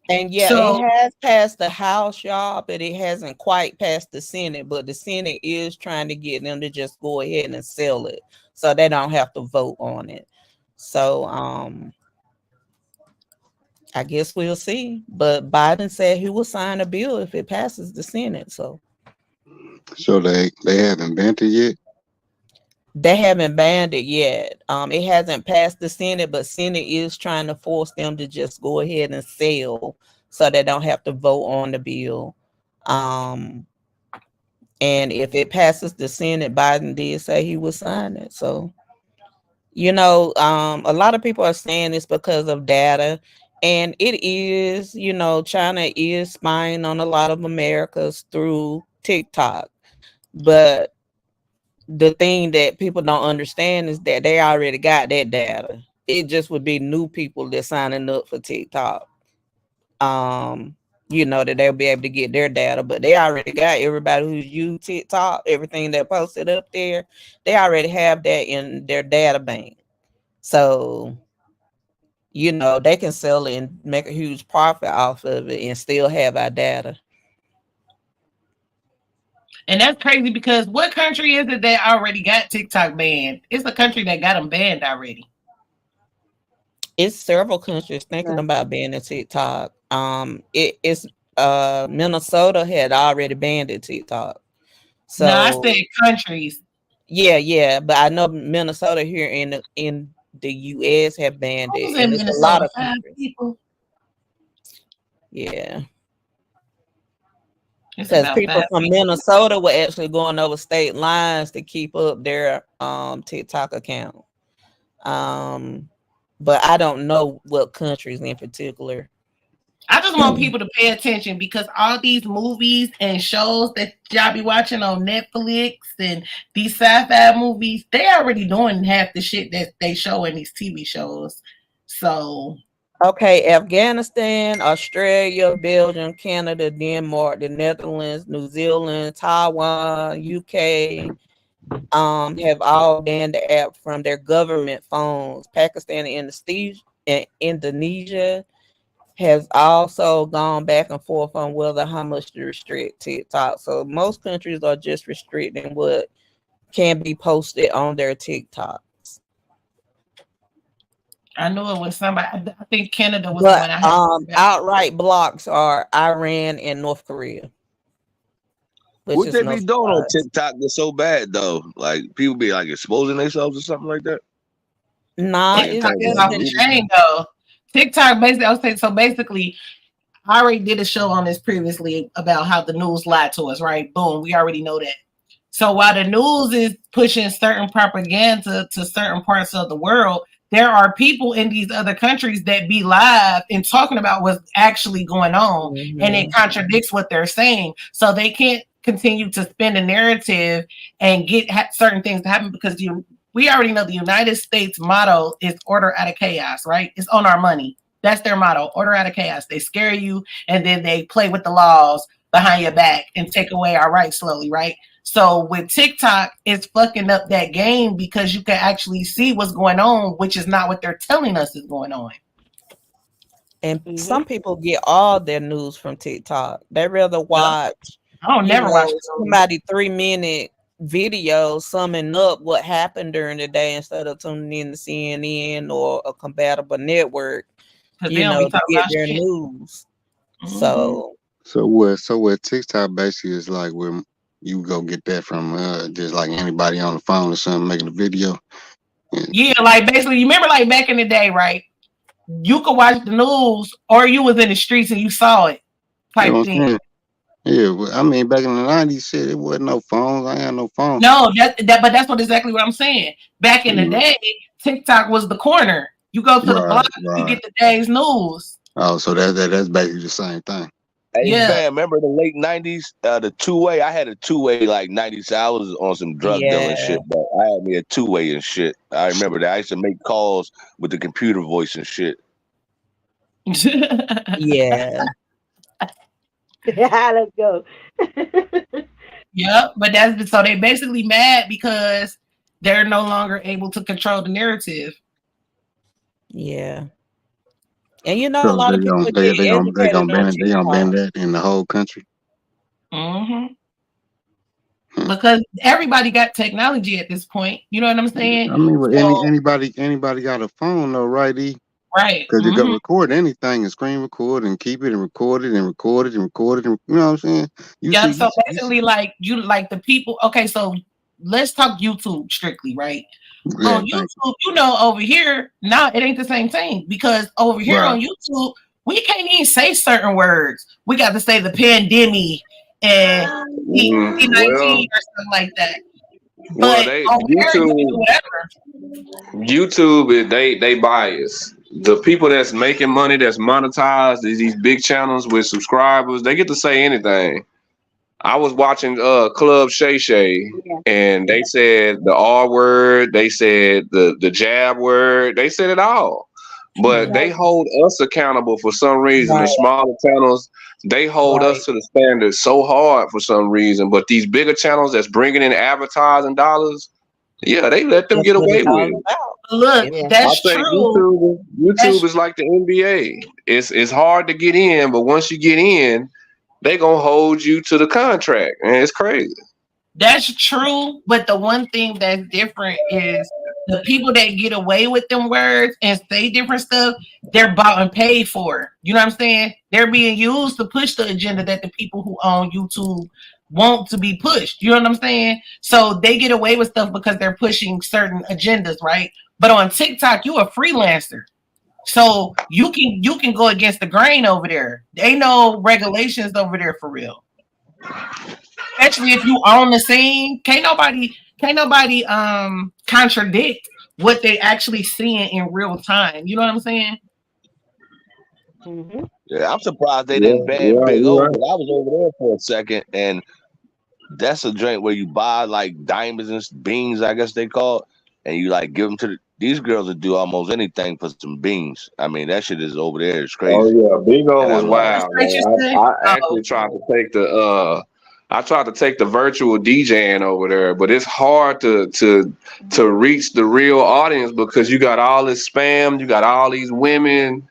And it has passed the House, y'all, but it hasn't quite passed the Senate. But the Senate is trying to get them to just go ahead and sell it, so they don't have to vote on it. So, I guess we'll see. But Biden said he will sign a bill if it passes the Senate. So they haven't banned it yet? They haven't banned it yet. It hasn't passed the Senate, but Senate is trying to force them to just go ahead and sell so they don't have to vote on the bill. And if it passes the Senate, Biden did say he would sign it. So, a lot of people are saying it's because of data. And it is, China is spying on a lot of Americans through TikTok. But the thing that people don't understand is that they already got that data. It just would be new people that's signing up for TikTok. That they'll be able to get their data. But they already got everybody who's used TikTok, everything that posted up there. They already have that in their data bank. So they can sell it and make a huge profit off of it and still have our data. And that's crazy, because what country is it that already got TikTok banned? It's a country that got them banned already. It's several countries thinking about banning TikTok. It's Minnesota had already banned TikTok. So no, I said countries. Yeah, but I know Minnesota here in the U.S. have banned it. And it's a lot of people. Yeah. Because people from Minnesota were actually going over state lines to keep up their TikTok account. But I don't know what countries in particular. I just want people to pay attention, because all these movies and shows that y'all be watching on Netflix and these sci-fi movies, they already doing half the shit that they show in these TV shows. So okay, Afghanistan, Australia, Belgium, Canada, Denmark, the Netherlands, New Zealand, Taiwan, UK have all banned the app from their government phones. Pakistan and Indonesia has also gone back and forth on how much to restrict TikTok. So most countries are just restricting what can be posted on their TikToks. I know it was somebody. I think Canada was the one I had. Outright blocks are Iran and North Korea. What they be doing on TikTok that's so bad though? Like, people be like exposing themselves or something like that? Nah, it's off the chain though. TikTok basically, I already did a show on this previously about how the news lied to us, right? Boom, we already know that. So while the news is pushing certain propaganda to certain parts of the world, there are people in these other countries that be live and talking about what's actually going on, and it contradicts what they're saying. So they can't continue to spin a narrative and get certain things to happen because we already know the United States motto is order out of chaos, right? It's on our money. That's their motto, order out of chaos. They scare you and then they play with the laws behind your back and take away our rights slowly, right? So with TikTok, it's fucking up that game because you can actually see what's going on, which is not what they're telling us is going on. And some people get all their news from TikTok. They rather watch never watch somebody 3-minute video summing up what happened during the day instead of tuning in to CNN or a compatible network, to get their news. So what TikTok basically is like where you go get that from just like anybody on the phone or something making a video. Yeah, like basically, you remember like back in the day, right? You could watch the news or you was in the streets and you saw it type thing. Yeah, well, I mean, back in the 90s, shit, it wasn't no phones. I ain't had no phones. No, but that's exactly what I'm saying. Back in the day, TikTok was the corner. You go to the block, you get the day's news. Oh, so that's basically the same thing. Hey, man, remember the late 90s? The two-way? I had a two-way like 90s. I was on some drug dealing shit, but I had me a two-way and shit. I remember that. I used to make calls with the computer voice and shit. Yeah. Let's go. Yep, but that's so they basically mad because they're no longer able to control the narrative. Yeah, and a lot of people they gonna ban that in the whole country. Because everybody got technology at this point. You know what I'm saying? I mean, well, anybody got a phone though, right? Right. Because you can record anything and screen record and keep it and record it and record it and record it. And, you know what I'm saying? So basically, like the people. Okay, so let's talk YouTube strictly, right? Yeah, on YouTube, over here, it ain't the same thing because over here on YouTube, we can't even say certain words. We got to say the pandemic and COVID-19 or something like that. But YouTube, they bias. The people that's making money, that's monetized, these big channels with subscribers, they get to say anything. I was watching Club Shay Shay, and they said the R word, they said the jab word, they said it all. But they hold us accountable for some reason. The smaller channels, they hold us to the standard so hard for some reason. But these bigger channels that's bringing in advertising dollars, they let them get away with it. Look, that's true. YouTube is like the NBA. It's hard to get in, but once you get in, they gonna hold you to the contract, and it's crazy. That's true, but the one thing that's different is the people that get away with them words and say different stuff, they're bought and paid for. You know what I'm saying? They're being used to push the agenda that the people who own YouTube want to be pushed. You know what I'm saying? So they get away with stuff because they're pushing certain agendas, right? But on TikTok, you a freelancer. So you can go against the grain over there. There ain't no regulations over there for real. Especially if you own the scene, can't nobody contradict what they actually seeing in real time. You know what I'm saying? Yeah, I'm surprised they didn't ban Big O. I was over there for a second, and that's a joint where you buy like diamonds and beans, I guess they call it, and you like give them to these girls that do almost anything for some beans. I mean, that shit is over there. It's crazy. Oh yeah, Big O was wild. I actually tried to take the virtual DJing over there, but it's hard to reach the real audience because you got all this spam, you got all these women.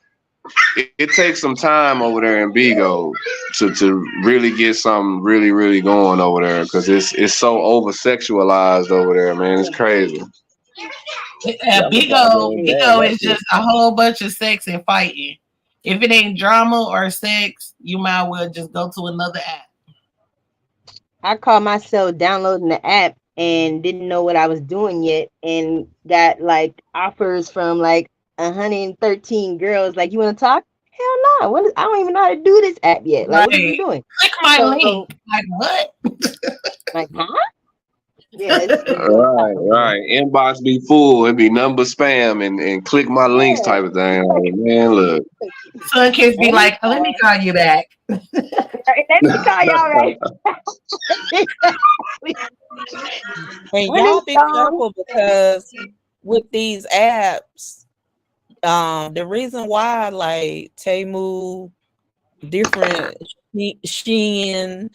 It takes some time over there in Bigo to really get something really, really going over there because it's so over sexualized over there, man. It's crazy. Bigo is just a whole bunch of sex and fighting. If it ain't drama or sex, you might well just go to another app. I caught myself downloading the app and didn't know what I was doing yet, and got like offers from like 113 girls. Like, you want to talk? Hell no! I don't even know how to do this app yet. Like, what are you doing? Click my link. Like what? Like, huh? Yes. Right. Inbox be full. It be number spam and click my links type of thing. Like, man, look. Some kids be like, oh, let me call you back. Let me call y'all right. And y'all be careful because with these apps, the reason why like Temu, different Shein,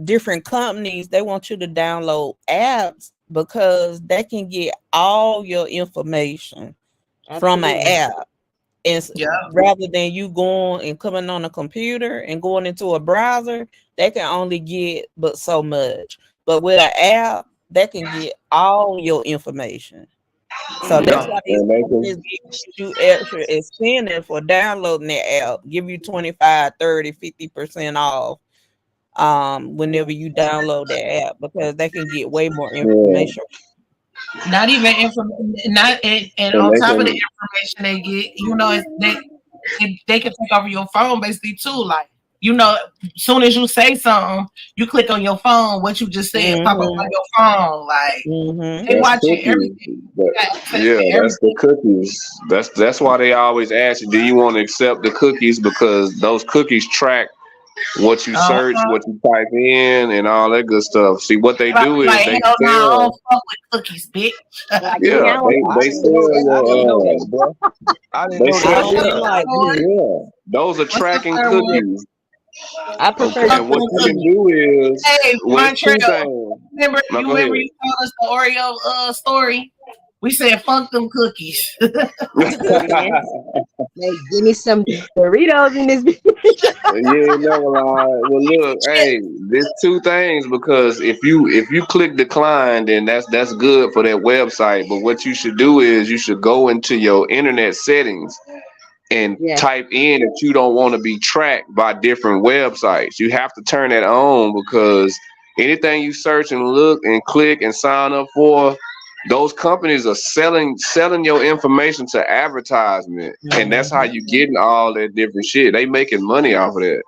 different companies, they want you to download apps because they can get all your information from an app. And rather than you going and coming on a computer and going into a browser, they can only get but so much. But with an app, they can get all your information. So that's why these companies give you extra incentive for downloading that app, give you 25, 30, 50% off whenever you download that app because they can get way more information. Not even information, and on top of the information they get, you know, they can take over your phone basically too. Like, you know, as soon as you say something, you click on your phone, what you just said pop up on your phone. Like they watching everything. That's the cookies. That's why they always ask you, do you want to accept the cookies? Because those cookies track what you search, what you type in, and all that good stuff. See, what they do is they sell. I don't fuck with cookies, bitch. Yeah, they sell. Those are tracking cookies. I prefer. And what you can do is, Montreal, remember you told us the Oreo story? We said fuck them cookies. Hey, give me some Doritos in this. Never lie. Well, look, hey, there's two things because if you click decline, then that's good for that website. But what you should do is you should go into your internet settings and type in that you don't want to be tracked by different websites. You have to turn that on because anything you search and look and click and sign up for, those companies are selling your information to advertisement, and that's how you getting all that different shit. They making money off of that.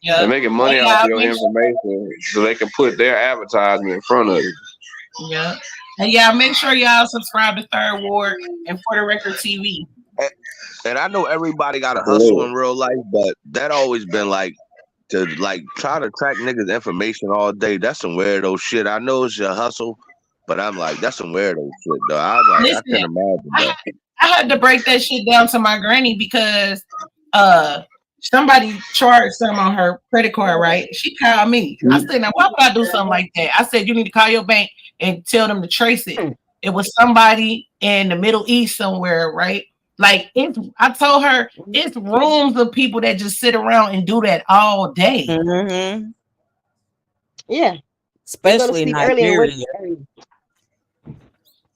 They're making money off of your information, so they can put their advertisement in front of you. Yeah, and make sure y'all subscribe to Third Ward and For the Record TV. And I know everybody got to hustle in real life, but that always been like to try to track niggas' information all day. That's some weirdo shit. I know it's your hustle. But I'm like, that's some weirdo shit, though. I'm like, listen, I can't imagine that. I had to break that shit down to my granny because somebody charged some on her credit card, right? She called me. I said, now, why would I do something like that? I said, you need to call your bank and tell them to trace it. It was somebody in the Middle East somewhere, right? Like, I told her, it's rooms of people that just sit around and do that all day. Yeah. Especially Nigeria.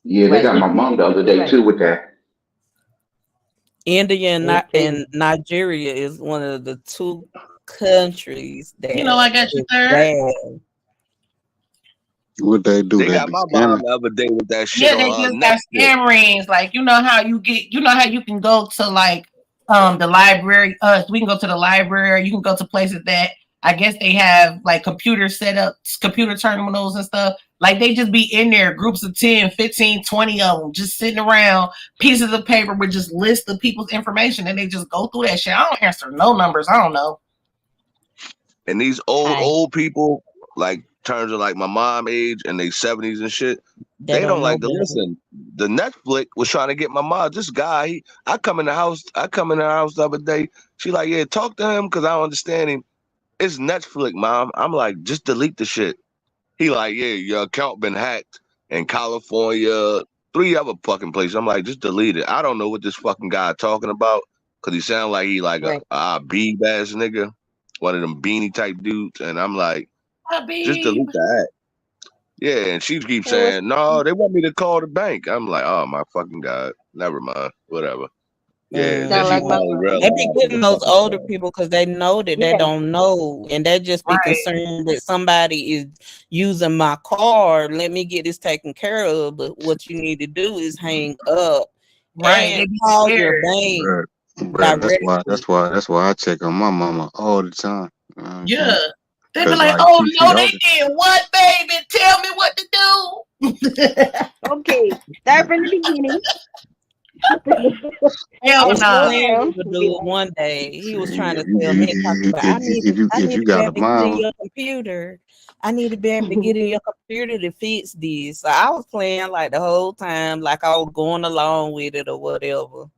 Yeah, they got my mom the other day too with that. India and Nigeria is one of the two countries that I got you there. What they do? They got my mom the other day with that shit. Yeah, they just got scam rings. Like, you know how you can go to like the library. We can go to the library. You can go to places that I guess they have like computer setups, computer terminals and stuff. Like they just be in there, groups of 10, 15, 20 of them just sitting around, pieces of paper with just lists of people's information, and they just go through that shit. I don't answer no numbers. I don't know. And these old people, like terms of like my mom age and they 70s and shit, they don't like to listen. The Netflix was trying to get my mom. This guy, I come in the house the other day. She like, yeah, talk to him because I don't understand him. It's Netflix, mom. I'm like, just delete the shit. He like, yeah, your account been hacked in California, 3 other fucking places. I'm like, just delete it. I don't know what this fucking guy talking about because he sound like he like a beeb ass nigga, one of them beanie type dudes. And I'm like, just delete the app. Yeah, and she keeps saying, no, they want me to call the bank. I'm like, oh my fucking God, never mind, whatever. Yeah, they be getting those older people because they know that they don't know, and they just be concerned that somebody is using my card. Let me get this taken care of. But what you need to do is hang up and call your bank. That's why I check on my mama all the time. Yeah. They be like, oh no, they did what, baby? Tell me what to do. Okay, start from the beginning. Hell no. He would do it one day. He was trying to tell me, I need to be able to get in your computer. I need to be able to get in your computer to fix this. So I was playing like the whole time, like I was going along with it or whatever.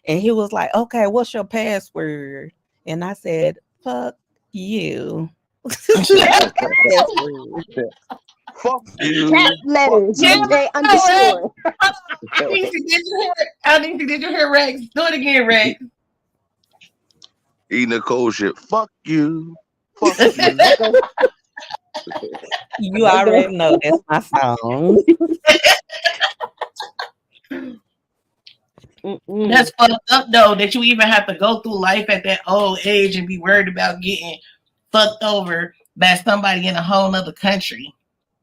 And he was like, okay, what's your password? And I said, fuck you. Fuck you. Cat letters. underscore. Did you hear Rex? Do it again, Rex. TheeEnicole shit. Fuck you. Fuck you. You already know that's my song. That's fucked up though, that you even have to go through life at that old age and be worried about getting fucked over by somebody in a whole nother country.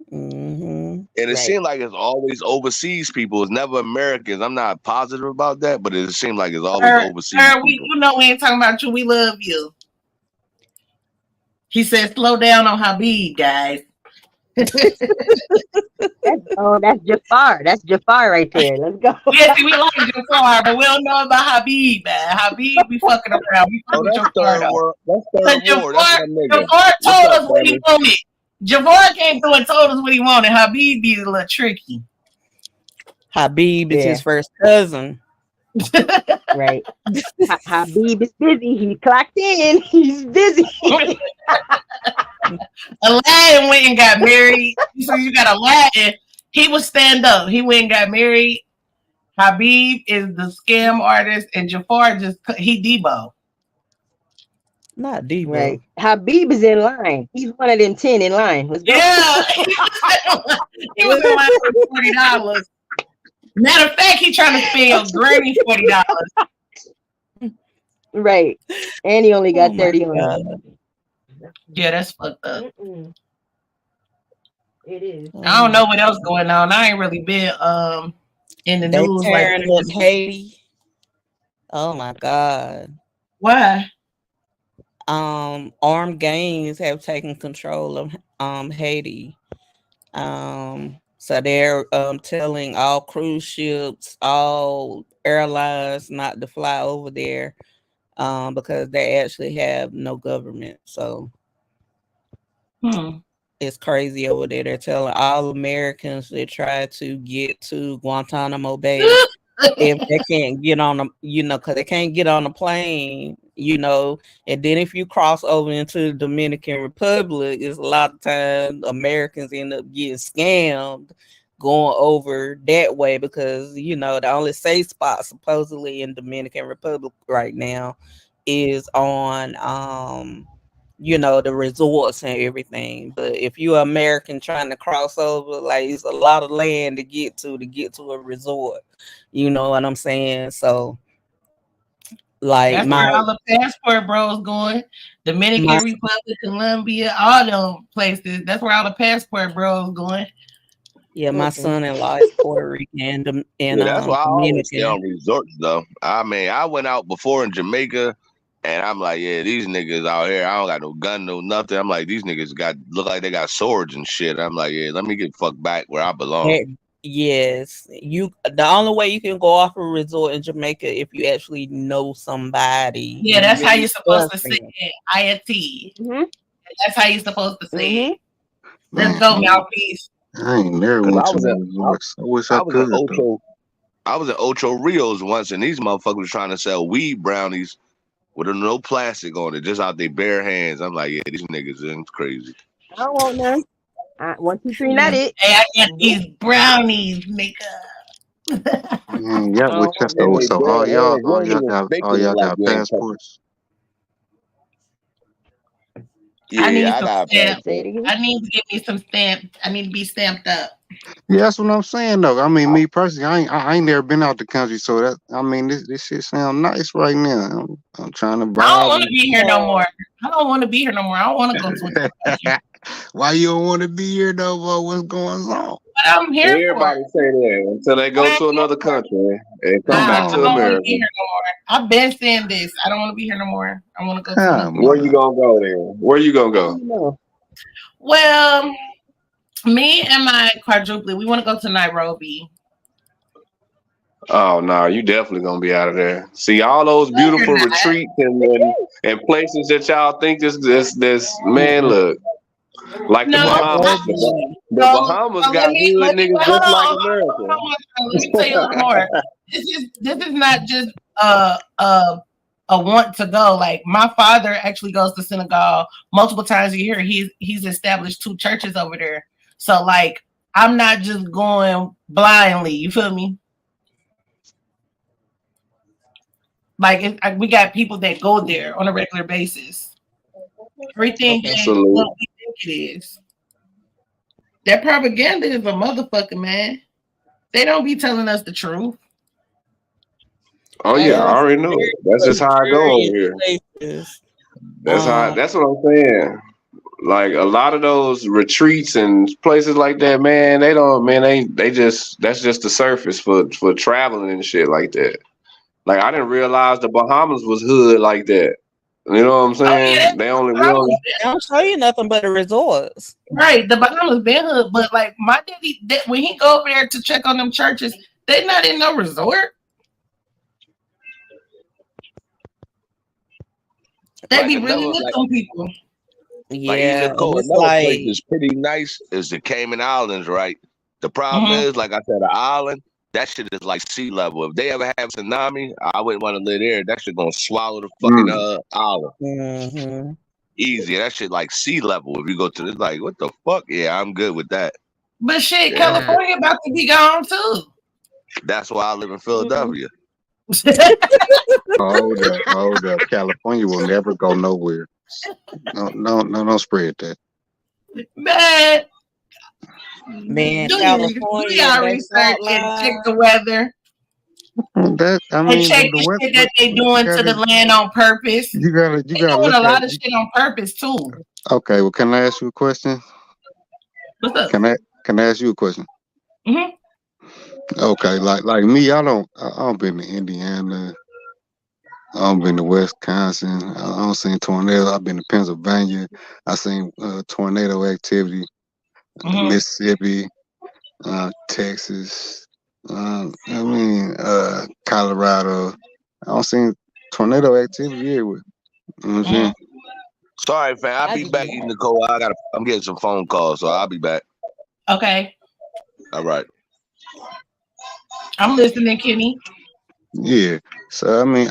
And it seemed like it's always overseas people. It's never Americans. I'm not positive about that, but it seems like it's always overseas people. We ain't talking about you. We love you. He said, slow down on Habib, guys. That's Jafar. That's Jafar right there. Let's go. Yes, we like Jafar, but we don't know about Habib, man. Habib be fucking around. We fucking Jafar. Jafar told us what he wanted. Jafar came through and told us what he wanted. Habib be a little tricky. Habib is his first cousin. Right. Habib is busy. He clocked in. He's busy. Aladdin went and got married. So you got Aladdin. He was stand up. He went and got married. Habib is the scam artist, and Jafar he Debo. Not Debo. Right. Habib is in line. He's one of them 10 in line. Let's go. Yeah. He was in line for $40. Matter of fact, he trying to spend your granny $40. Right. And he only got 30 on it. Yeah, that's fucked up. It is. I don't know what else going on. I ain't really been in the news like up Haiti. Oh my God. Why? Armed gangs have taken control of Haiti. So they're telling all cruise ships, all airlines not to fly over there because they actually have no government. So it's crazy over there. They're telling all Americans that try to get to Guantanamo Bay if they can't get on them, because they can't get on a plane, and then if you cross over into the Dominican Republic, it's a lot of times Americans end up getting scammed going over that way because, the only safe spot supposedly in Dominican Republic right now is on, the resorts and everything. But if you're American trying to cross over, like it's a lot of land to get to a resort. You know what I'm saying? So, like that's where all the passport bros going. Dominican Republic, Colombia, all them places. That's where all the passport bros going. Yeah, my son-in-law is Puerto Rican and that's why I always stay on resorts though. I mean, I went out before in Jamaica. And I'm like, yeah, these niggas out here, I don't got no gun, no nothing. I'm like, these niggas look like they got swords and shit. I'm like, yeah, let me get fucked back where I belong. Yes, the only way you can go off a resort in Jamaica if you actually know somebody. Yeah, that's how you're supposed to say it. IFT. That's how you're supposed to say it. Let's go, mouthpiece. I ain't never went to resorts. I wish I could. I was at Ocho Rios once, and these motherfuckers were trying to sell weed brownies with no plastic on it, just out their bare hands. I'm like, yeah, these niggas is crazy. I don't want none. 1, 2, 3, not it. Hey, I got these brownies, nigga. Yeah, with Chester. So all y'all got passports. Yeah, I need I some got stamp. I need to get me some stamp. I need to be stamped up. Yeah, that's what I'm saying though. I mean, me personally, I ain't never been out the country, so this shit sound nice right now. I'm trying to buy. I don't want to be here no more. I don't want to be here no more. I don't want to go to a country. Why you don't want to be here no more? What's going on? I'm here Everybody for. say that until they go to another country and come back I to don't want to America. be here no more. I've been saying this. I don't want to be here no more. I want to go to another. Where you gonna go then? Where you gonna go? Well, me and my quadruplet, we want to go to Nairobi. Oh no, you definitely gonna be out of there. See all those beautiful retreats and places that y'all think this man look like the Bahamas. The Bahamas got hood niggas just like America. Let me tell you a little more. This is not just a want to go. Like my father actually goes to Senegal multiple times a year. He's established 2 churches over there. So like I'm not just going blindly. You feel me? Like we got people that go there on a regular basis. Everything ain't what we think it is. That propaganda is a motherfucker, man. They don't be telling us the truth. Oh yeah, I already know. That's just how I go over here. That's what I'm saying. Like a lot of those retreats and places like that, man, they just that's just the surface for traveling and shit like that. Like I didn't realize the Bahamas was hood like that. You know what I'm saying? They don't show you nothing but the resorts. Right, the Bahamas been hood, but like my daddy, when he go over there to check on them churches, they not in no resort. They be really with some people. Yeah, another place is pretty nice is the Cayman Islands, right? The problem is, like I said, the island, that shit is like sea level. If they ever have tsunami, I wouldn't want to live there. That shit gonna swallow the fucking island. Easy. That shit like sea level. If you go to this, like, what the fuck? Yeah, I'm good with that. But shit, California about to be gone too. That's why I live in Philadelphia. Hold up. California will never go nowhere. No, don't spread that. Man, do California, y'all research and check the weather. And check the shit that they doing to the land on purpose. You gotta doing a lot of shit on purpose too. Okay, well, can I ask you a question? What's up? Can I ask you a question? Mm-hmm. Okay, like me, I don't been to Indiana. I don't been to Wisconsin. I don't seen tornado. I've been to Pennsylvania. I seen tornado activity. Mississippi, Texas. Colorado. I don't see tornado activity everywhere. You know what I'm saying? Sorry, fam. I'll be back, Nicole. I'm getting some phone calls, so I'll be back. Okay. All right. I'm listening, Kenny. Yeah. So I mean,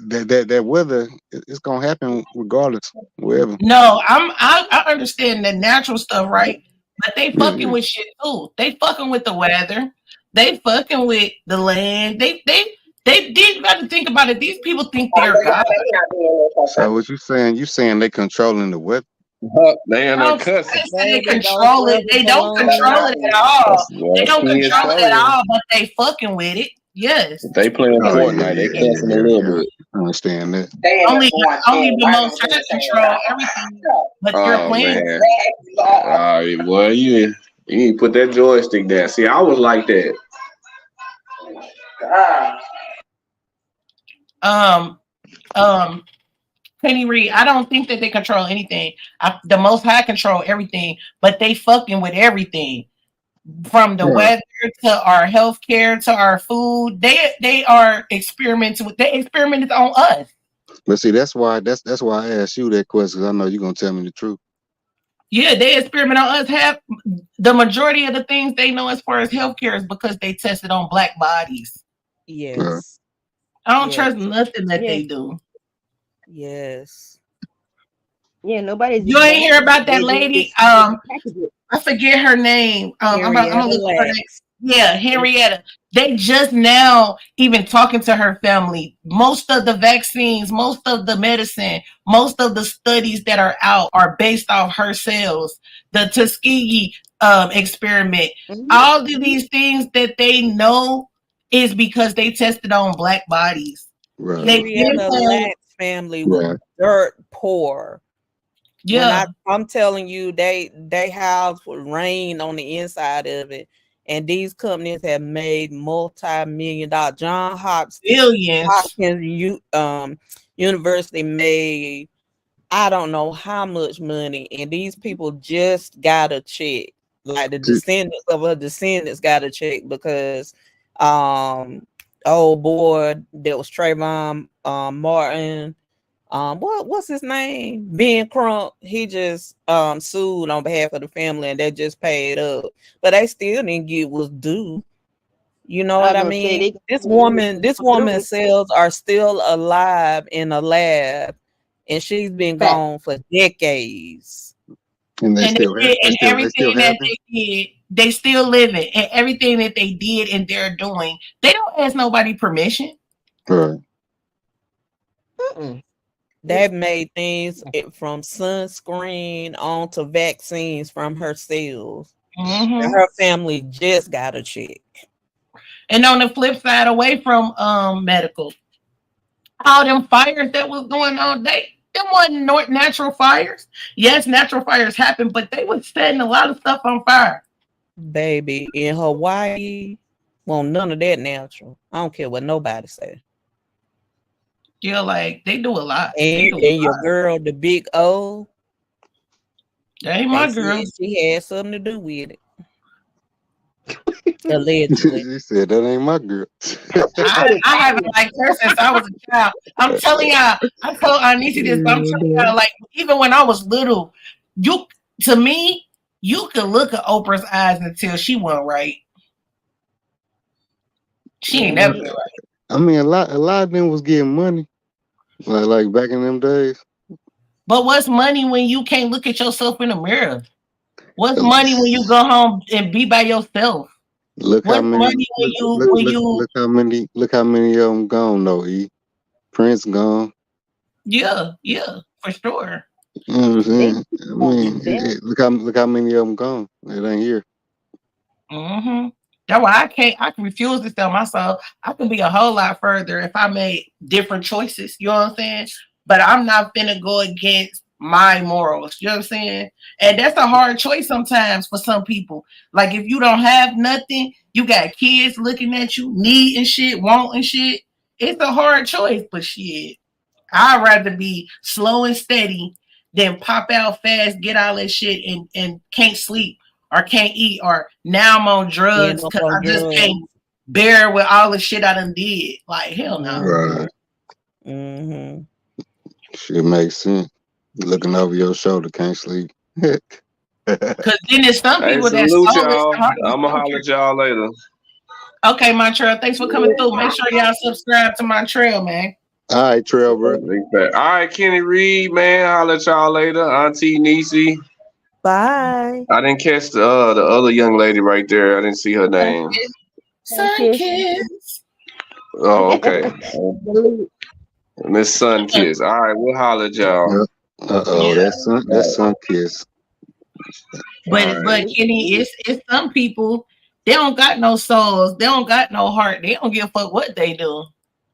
that weather it's gonna happen regardless, wherever. No, I understand the natural stuff, right? But they fucking with shit too. They fucking with the weather. They fucking with the land. They did got to think about it. These people think they're God. So what you saying? You saying they controlling the weather? They in there cussing. They control it. They don't control it at all. They don't control it at all, but they fucking with it. Yes. They playing Fortnite. They cussing a little bit. I understand that. Only the most high control everything. But you're playing. Man. All right, well, you need to put that joystick down. See, I was like that. Penny Reed, I don't think that they control anything. The Most High control everything, but they fucking with everything, from the weather to our healthcare to our food. They are experimenting with. They experimented on us. But see, that's why I asked you that question, because I know you're gonna tell me the truth. Yeah, they experiment on us. Have the majority of the things they know as far as healthcare is because they tested on black bodies. Yes. I don't trust nothing that they do. Yes. Yeah, nobody's. You ain't hear about that lady? I forget her name. I'm gonna look for her name. Yeah, Henrietta. They just now even talking to her family. Most of the vaccines, most of the medicine, most of the studies that are out are based off her cells. The Tuskegee experiment. All of these things that they know is because they tested on black bodies. Right. The Lax family was dirt poor. Yeah. I'm telling you, they house rain on the inside of it, and these companies have made multi-million-dollar. John Billions. University made I don't know how much money, and these people just got a check. Like the descendants of her descendants got a check because old boy that was Trayvon Martin, what's his name? Ben Crump, he just sued on behalf of the family and they just paid up. But they still didn't get what's due. You know what I mean? This woman's cells are still alive in a lab, and she's been gone for decades. And everything that they did, they still living. And everything that they did and they're doing, they don't ask nobody permission. Right. They've made things from sunscreen on to vaccines from her cells. Mm-hmm. And her family just got a check. And on the flip side, away from medical, all them fires that was going on, them wasn't natural fires. Yes, natural fires happen, but they was setting a lot of stuff on fire. Baby, in Hawaii, well, none of that natural. I don't care what nobody say. Yeah, like they do a lot. And your girl, the big O, that ain't my girl. She had something to do with it. Allegedly. She said that ain't my girl. I haven't liked her since I was a child. I'm telling y'all, I told Anisi this, but I'm telling y'all, like, even when I was little, you could look at Oprah's eyes and tell she wasn't right. She ain't never been right. I mean, a lot of them was getting money, like back in them days. But what's money when you can't look at yourself in the mirror? What's money when you go home and be by yourself? Look how many of them gone though. Prince gone. Yeah, for sure. You know what I'm saying? I mean, look how many of them gone. It ain't here. Mm-hmm. That's why I can refuse to tell myself I can be a whole lot further if I made different choices. You know what I'm saying? But I'm not finna go against my morals. You know what I'm saying? And that's a hard choice sometimes for some people. Like if you don't have nothing, you got kids looking at you, needing shit, wanting shit. It's a hard choice, but shit. I'd rather be slow and steady than pop out fast, get all that shit and can't sleep or can't eat, or now I'm on drugs because I just can't bear with all the shit I done did. Like, hell no. Right. Mm-hmm. Shit makes sense. Looking over your shoulder, can't sleep. Because then there's some people that's y'all. I'm going to holler at y'all later. Okay, Montreal. Thanks for coming through. Make sure y'all subscribe to Montreal, man. All right, Trail, bro. All right, Kenny Reed, man. Holler at y'all later. Auntie Niecy. Bye. I didn't catch the other young lady right there. I didn't see her name. Sunkiss. Oh, okay. Miss Sunkiss. All right, we'll holler at y'all. That's Sunkiss. But Kenny, it's some people, they don't got no souls, they don't got no heart, they don't give a fuck what they do.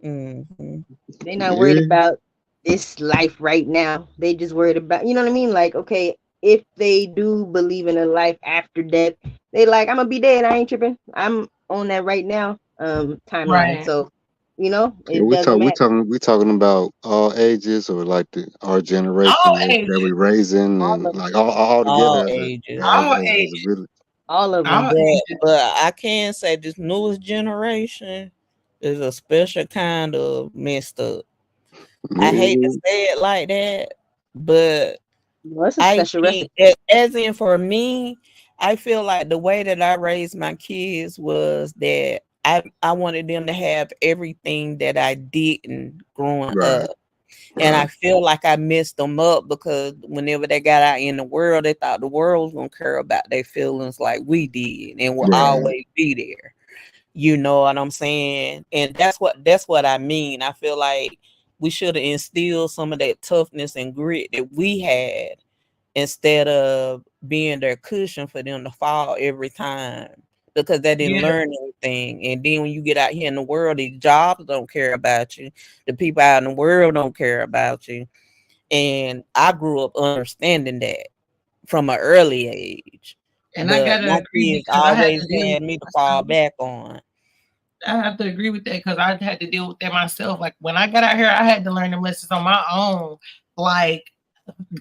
Mm-hmm. They're not worried about this life right now. They just worried about, you know what I mean? Like, okay, if they do believe in a life after death, they like, I'm gonna be dead. I ain't tripping. I'm on that right now timeline. Right. So, you know, we talking about all ages or like our generation that we raising and like all together. All ages. All of them. But I can say this newest generation is a special kind of messed up. I hate to say it like that, but as in for me, I feel like the way that I raised my kids was that I wanted them to have everything that I didn't growing up. And I feel like I messed them up because whenever they got out in the world, they thought the world was going to care about their feelings like we did and will always be there. You know what I'm saying? And that's what I mean. I feel like we should have instilled some of that toughness and grit that we had instead of being their cushion for them to fall every time because they didn't learn anything. And then when you get out here in the world, these jobs don't care about you. The people out in the world don't care about you. And I grew up understanding that from an early age. And But I gotta my agree kids because I had always to deal had with me that to fall myself. back on. I have to agree with that because I had to deal with that myself. Like when I got out here, I had to learn them lessons on my own. Like,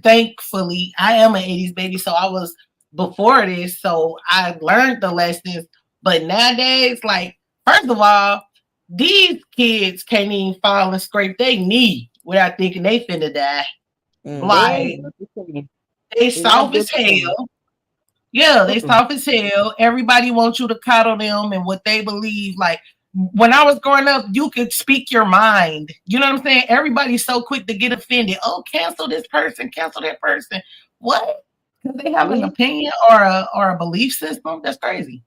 thankfully, I am an 80s baby, so I was before this, so I learned the lessons. But nowadays, like, first of all, these kids can't even fall and scrape their knee without thinking they finna die. Like, they soft as hell. Yeah, they soft as hell. Everybody wants you to coddle them and what they believe. Like when I was growing up, you could speak your mind. You know what I'm saying? Everybody's so quick to get offended. Oh, cancel this person, cancel that person. What? Because they have an opinion or a belief system? That's crazy.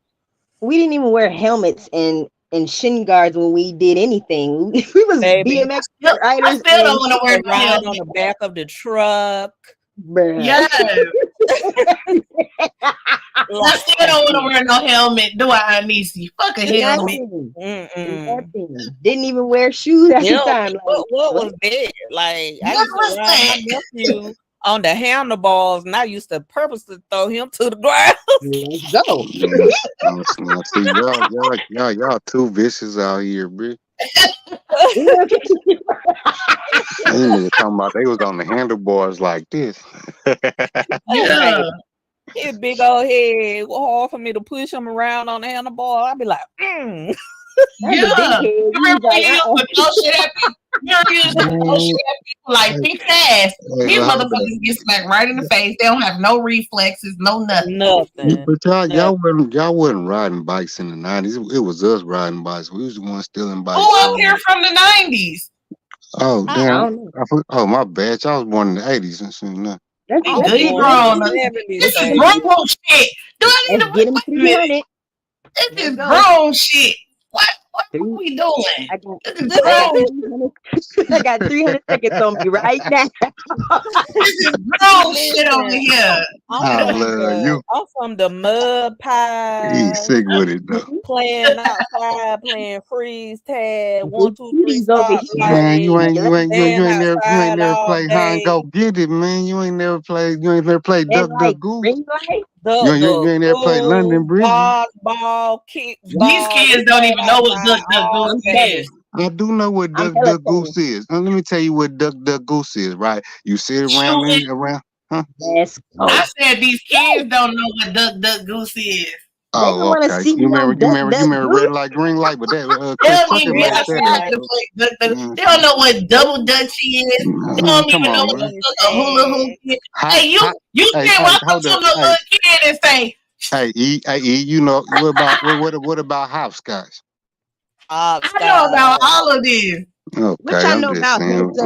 We didn't even wear helmets and shin guards when we did anything. We was Baby, BMX I riders. still don't want to wear no ride helmet. on the back of the truck. Bruh. Yes. I still don't want to wear no helmet, do I, Anisi? Fuck a helmet. Nothing. Didn't even wear shoes at the time. Like, what was that? Like, I What used was to ride that? my nephew on the handlebars, and I used to purposely throw him to the ground. Let's go. Now, see, y'all too vicious out here, bitch. They talking about they was on the handlebars like this. Yeah. His big old head hard for me to push him around on the handlebar. I'd be like, Yeah. You remember when you used to throw shit at people? You remember you used to throw shit at people like be fast. These motherfuckers get smacked right in the face. They don't have no reflexes, no nothing. But y'all wasn't riding bikes in the 90s. It was us riding bikes. We was the ones stealing bikes. Who up here from the 90s? Oh damn! Oh my bad. Y'all was born in the 80s and shit. No. This is grown shit. Do I need to get him 300? This is grown shit. What are we doing? I got 300 seconds on me right now. This is grown shit over here. I'm from the mud pie. He's sick with it though. Playing outside, playing freeze tag, 1, 2, 3, stop. Man, you ain't never played hide and go get it, man. You ain't never played Duck Duck Goose. You ain't never played London Bridge. Ball, kick, These kids don't even know what Duck Duck Goose is. I do know what Duck Duck Goose is. Let me tell you what Duck Duck Goose is, right? You sit around, huh? Yes. I said these kids don't know what Duck Duck Goose is. Oh, okay. You remember red light, green light, but that they don't know what double dutchie is. They don't even know what a hula hoop is. Hey, you can't walk up to a little kid and say, "Hey, E, you know what about hopscotch?" I know about all of this. Okay, I'm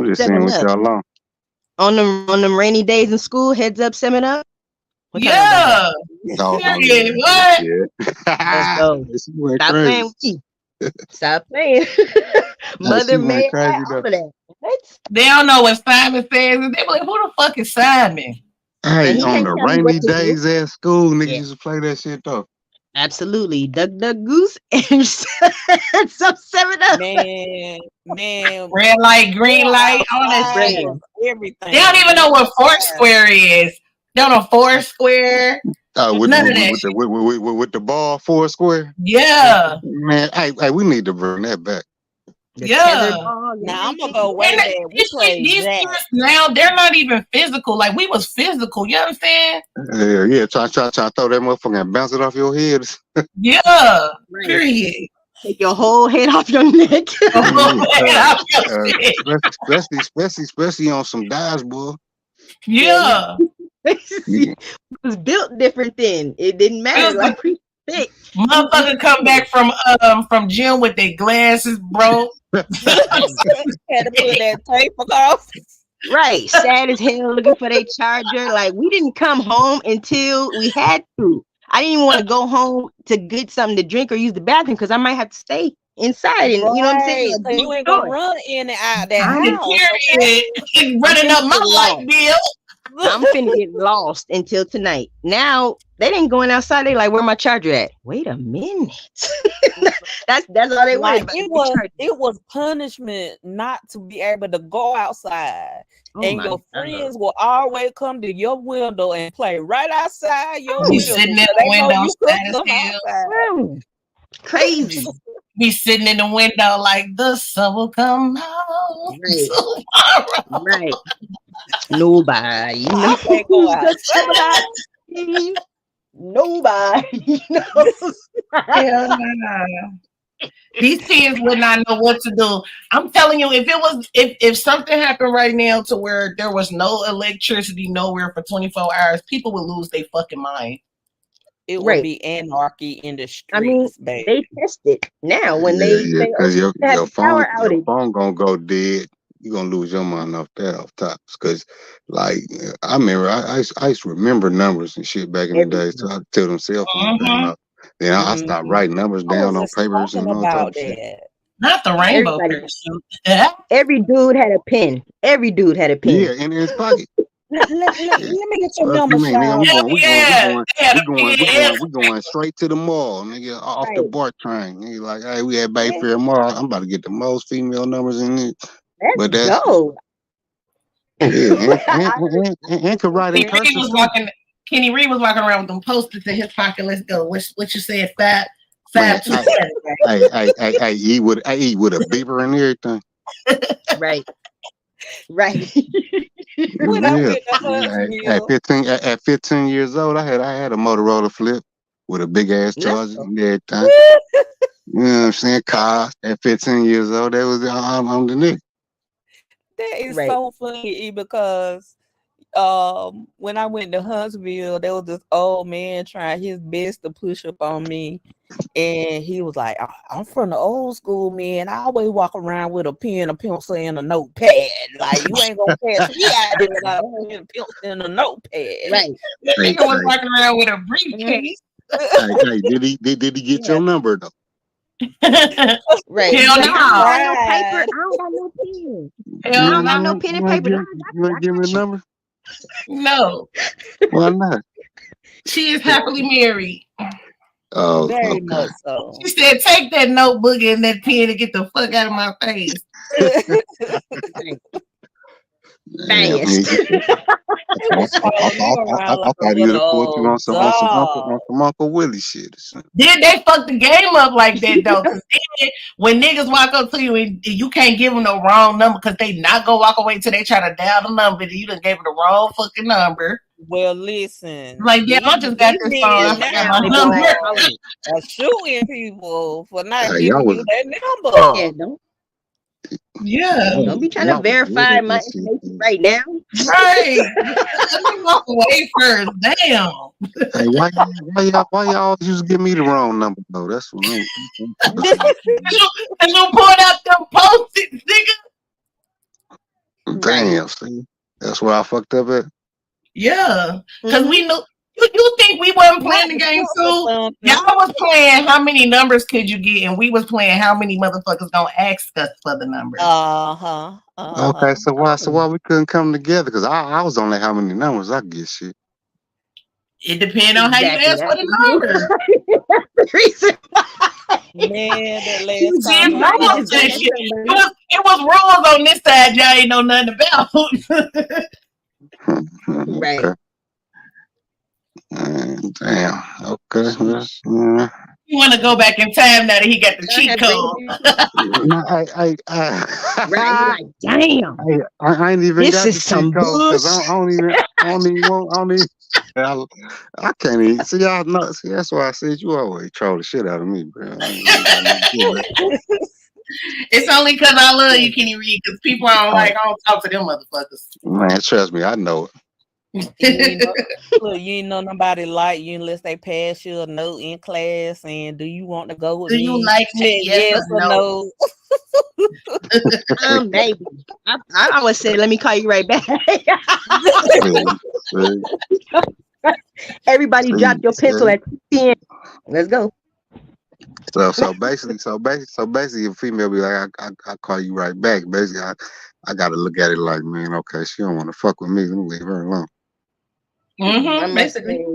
just saying what y'all on. On them rainy days in school, heads up, 7-Up. Yeah. What? Let's go. Stop playing with me. Stop playing. Mother made all of that. They don't know what Simon says. They be like, who the fuck is Simon? Hey, on the rainy days at school, niggas used to play that shit though. Absolutely. Duck Duck Goose and some 7-Up. Man. Red light, green light, all that shit. Everything. They don't even know what Foursquare is. They don't know Foursquare. None of that with the ball Foursquare. Yeah. Man, hey, we need to bring that back. Yeah. Now I'm gonna go way back. These kids now, they're not even physical. Like we was physical. You know what I'm saying? Yeah. Try to throw that motherfucker and bounce it off your head. Yeah. Period. Take your whole head off your neck. Especially on some dives, boy. Yeah. It was built different then. It didn't matter. Like thick. Motherfucker come back from gym with their glasses broke. Had to put that tape off. Right. Sad as hell looking for their charger. Like we didn't come home until we had to. I didn't even want to go home to get something to drink or use the bathroom because I might have to stay inside. And you know what I'm saying? So you ain't gonna run in and out that house. Running up my light bill. I'm finna get lost until tonight. Now they didn't going outside. They like, where my charger at? Wait a minute. that's all they wanted. It was punishment not to be able to go outside. and your friends will always come to your window and play right outside your Be window. sitting in So the they know window, you cook status them hill. outside. Crazy. Be sitting in the window like the sun will come out tomorrow. Right. Nobody. I can't go outside. Nobody. Hell no. These kids would not know what to do. I'm telling you, if something happened right now to where there was no electricity nowhere for 24 hours, people would lose their fucking mind. It would be anarchy in the streets, I mean, baby. they test it now when they say, because your power outage. phone gonna go dead. You're gonna lose your mind off top. Because, like, I remember, I used to remember numbers and shit back in the day, so I tell them cell phones came out. Then I stopped writing numbers down on papers and all type of shit. Not the rainbow parachute. Every dude had a pen. Every dude had a pen. Yeah, in his pocket. Let me get your number, We going straight to the mall, nigga, off the BART train. Nigga, like, hey, we at Bayfair Mall. I'm about to get the most female numbers in it. Let's go. Yeah, and could write in cursive. Kenny Reed was walking around with them posters in his pocket. Let's go. What you said? 527. Hey, he with a beeper and everything. Right. Yeah. At 15 years old, I had a Motorola flip with a big ass charger and everything. You know what I'm saying? Cars at 15 years old, that was I'm the nigga. That is so funny because when I went to Huntsville, there was this old man trying his best to push up on me. And he was like, I'm from the old school, man. I always walk around with a pen, a pencil, and a notepad. Like, you ain't gonna catch me out there without a pencil and a notepad. Right. He was walking around with a briefcase. Hey, did he get your number though? Right. Hell no. I don't got no pen. I don't got no pen and paper. You want to give me a number? No. Why not? She is happily married. Oh, very much so. She said, take that notebook and that pen and get the fuck out of my face. Fast. I thought he would have pulled you on some Uncle Willie shit or something. Then they fucked the game up like that though. Because then when niggas walk up to you and you can't give them no wrong number because they not gonna walk away till they try to dial the number. You done gave them the wrong fucking number. Well, listen. Like, yeah, I just got this phone. I forgot my number. Shooting people for not giving you that number. Yeah, don't be trying to verify my information right now. Right. Let me walk away first. Damn. Hey, why y'all just give me the wrong number though? That's what I'm. And you pulled out them post-its, nigga. Damn, see, that's where I fucked up at. Yeah, because we knew. You think we wasn't playing the game too? Y'all was playing how many numbers could you get, and we was playing how many motherfuckers gonna ask us for the numbers. Okay, so why we couldn't come together? Because I was on how many numbers I get shit. It depends on how you ask for the number. Man, that last time it was rules on this side y'all ain't know nothing about. Right. Okay. Damn. Okay. You want to go back in time now that he got the cheat code? Right. Like, damn. I ain't even this got is the some cheat code because bullshit. I can't even see y'all know. See, that's why I said you always troll the shit out of me, bro. It's only because I love you, Kenny Reed, because people are like, I don't talk to them motherfuckers. Man, trust me, I know it. You ain't know nobody like you unless they pass you a note in class and do you want to go with me? Do you like me? Yes or no? Baby. I always say, let me call you right back. Everybody drop your pencil at 10. Let's go. So basically, if a female be like, I call you right back. Basically, I gotta look at it like, man, okay, she don't want to fuck with me. Let me leave her alone. Basically.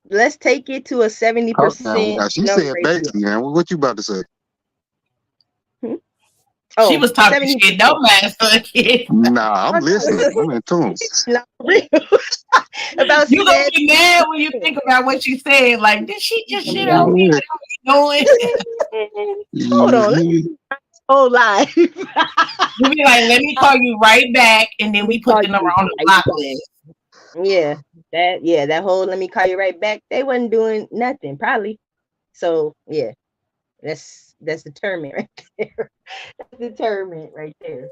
Let's take it to a 70%. She said basically, man. What you about to say? She was talking shit. Don't mind Sunkist. Nah, I'm listening. I'm in tune. About you gonna be mad when you think about what she said. Like, did she just shit on me? Like, what doing? Hold on, let me whole life. You be like, let me call you right back, and then we put the number on the block list. Yeah, that whole let me call you right back. They wasn't doing nothing, probably. So yeah, that's determined right there. That's determined right there.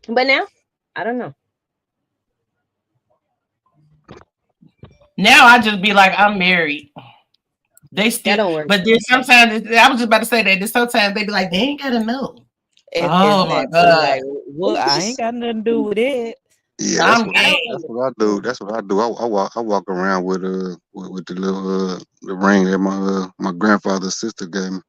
But now, I don't know. Now I just be like, I'm married. They still don't work. But then sometimes I was just about to say that. Sometimes they be like, they ain't gotta know. Oh my god! Like, well, I ain't got nothing to do with it. Yeah, that's what I do. That's what I do. I walk around with the little the ring that my grandfather's sister gave me.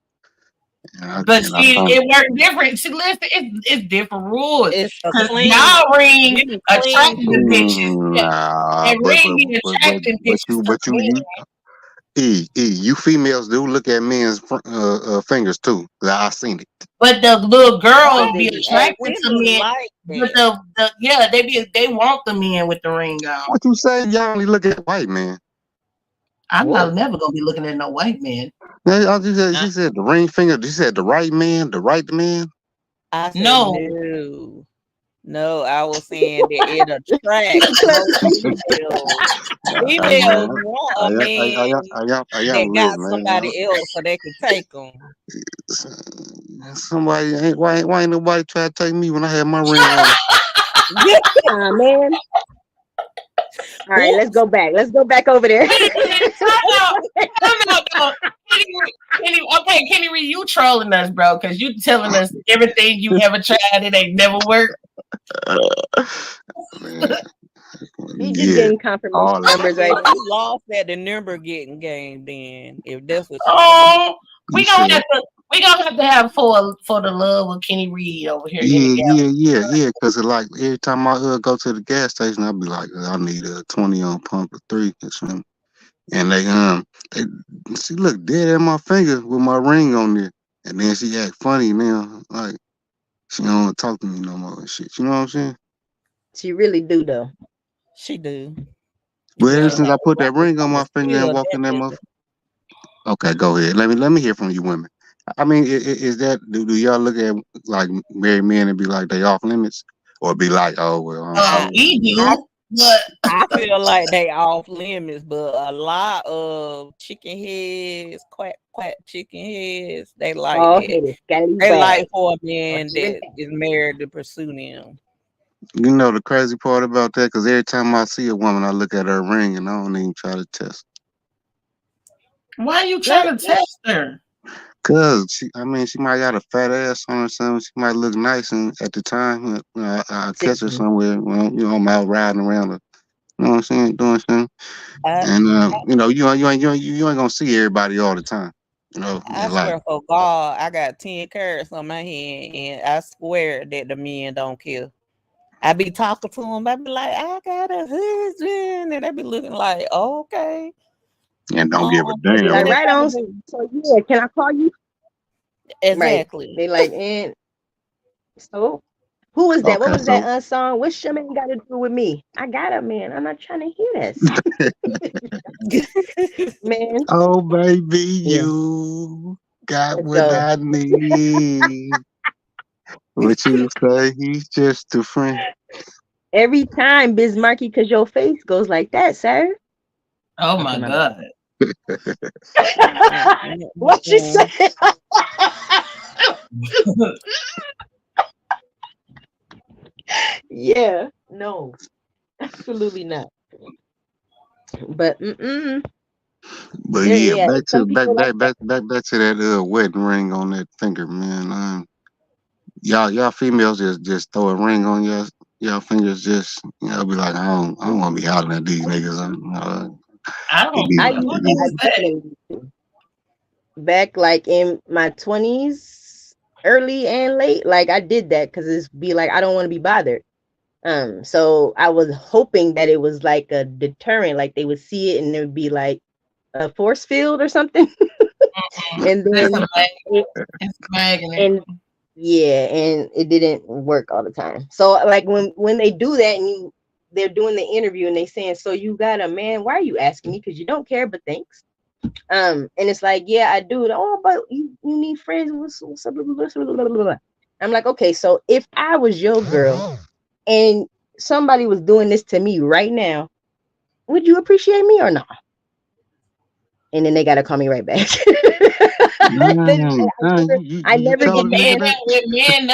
But see, it worked different. See, listen, it's different rules. Because y'all ring attracting the bitches. Nah, and ring be attracting bitches. You females do look at men's fingers too. I seen it. But the little girls be attracted to men. But they want the men with the ring on. What you say? Y'all only look at white men. I'm not never gonna be looking at no white man. She said the ring finger. She said the right man, the right man. I said no. No, I was saying that it attracts females want a man that got somebody else so they can take them. Somebody ain't why ain't nobody try to take me when I had my ring on? Man. All right, let's go back. Let's go back over there. Kenny Reed, you trolling us, bro, because you telling us everything you ever tried, it ain't never worked. You just getting confirmation numbers right now. You lost at the number getting game then, if that's what we gonna have to have for the love of Kenny Reed over here. Yeah. Because like every time I go to the gas station, I'll be like, I need a 20 on pump or 3 or something. And she look dead at my finger with my ring on there, and then she act funny now, like she don't want to talk to me no more and shit. You know what I'm saying? She really do though. She do. But ever since I put that ring on my finger and walk in that motherfucker. Okay, go ahead. Let me hear from you women. I mean, is that do y'all look at like married men and be like they off limits, or be like, oh well? I feel like they off limits, but a lot of chicken heads, quack chicken heads, they like it. They like for a man that is married to pursue them. You know the crazy part about that, because every time I see a woman, I look at her ring and I don't even try to test. Why are you trying to test her? Cause she might got a fat ass on or something. She might look nice, and at the time, I catch her somewhere. I'm out riding around her. You know what I'm saying? Doing something. You ain't gonna see everybody all the time. I swear for God, I got 10 carats on my hand, and I swear that the men don't care. I be talking to them. I be like, I got a husband, and they be looking like, okay. And don't give a damn. Like, right on. So yeah, can I call you? Exactly. Right. They like, and so who was that? What was that song? What's your man got to do with me? I got a man. I'm not trying to hear this. Man. Oh baby, you got what I need. What you say? He's just a friend. Every time, Biz Markie, because your face goes like that, sir. Oh my God. What you say? Yeah, no, absolutely not. But But yeah, back to that wedding ring on that finger, man. Y'all females just throw a ring on y'all fingers, just be like, I don't want to be hollering at these niggas. Back like in my 20s, early and late, like I did that because it's be like I don't want to be bothered. So I was hoping that it was like a deterrent, like they would see it and there'd be like a force field or something. And then Yeah, and it didn't work all the time. So like when they do that and they're doing the interview and they saying, so you got a man, why are you asking me? Because you don't care, but thanks. And it's like, yeah, I do. Oh, but you need friends. What's up, blah, blah, blah, blah, blah, blah. I'm like, okay, so if I was your girl and somebody was doing this to me right now, would you appreciate me or not? And then they gotta call me right back. I You never get told a the nigga answer. that. With men,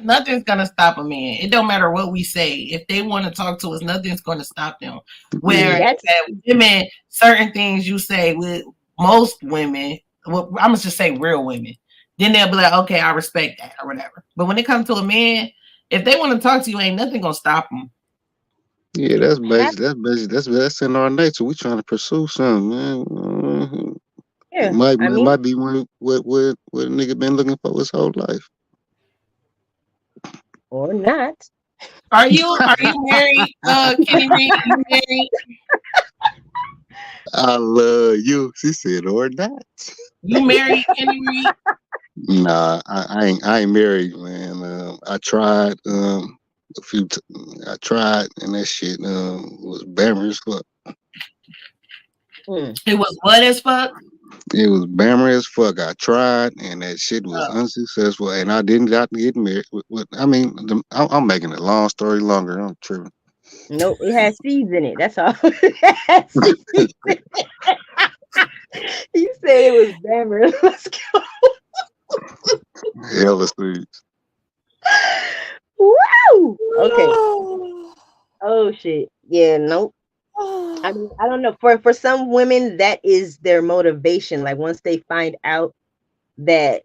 nothing's gonna stop a man. It don't matter what we say. If they want to talk to us, nothing's gonna stop them. Where That's women, certain things you say with most women, well, I'm gonna just say real women, then they'll be like, okay, I respect that or whatever. But when it comes to a man, if they want to talk to you, ain't nothing gonna stop them. Yeah, that's basic. That's in our nature. We trying to pursue something, man. yeah. It I mean, might be what a nigga been looking for his whole life. or not. Are you married, Kenny Reed? You married? I love you. She said, or not. You married, Kenny Reed? Nah, I ain't married, man. I tried a few. I tried, and that shit was bammer as fuck. It was what as fuck? It was bammer as fuck. I tried, and that shit was unsuccessful, and I didn't got to get married. I mean, I'm making a long story longer. I'm tripping. Nope, it has seeds in it. That's all. It has seeds in it. You said it was bammer. Let's go. Hella seeds. Woo! Okay. Oh shit. Yeah, nope. I mean, I don't know. For some women, that is their motivation. Like once they find out that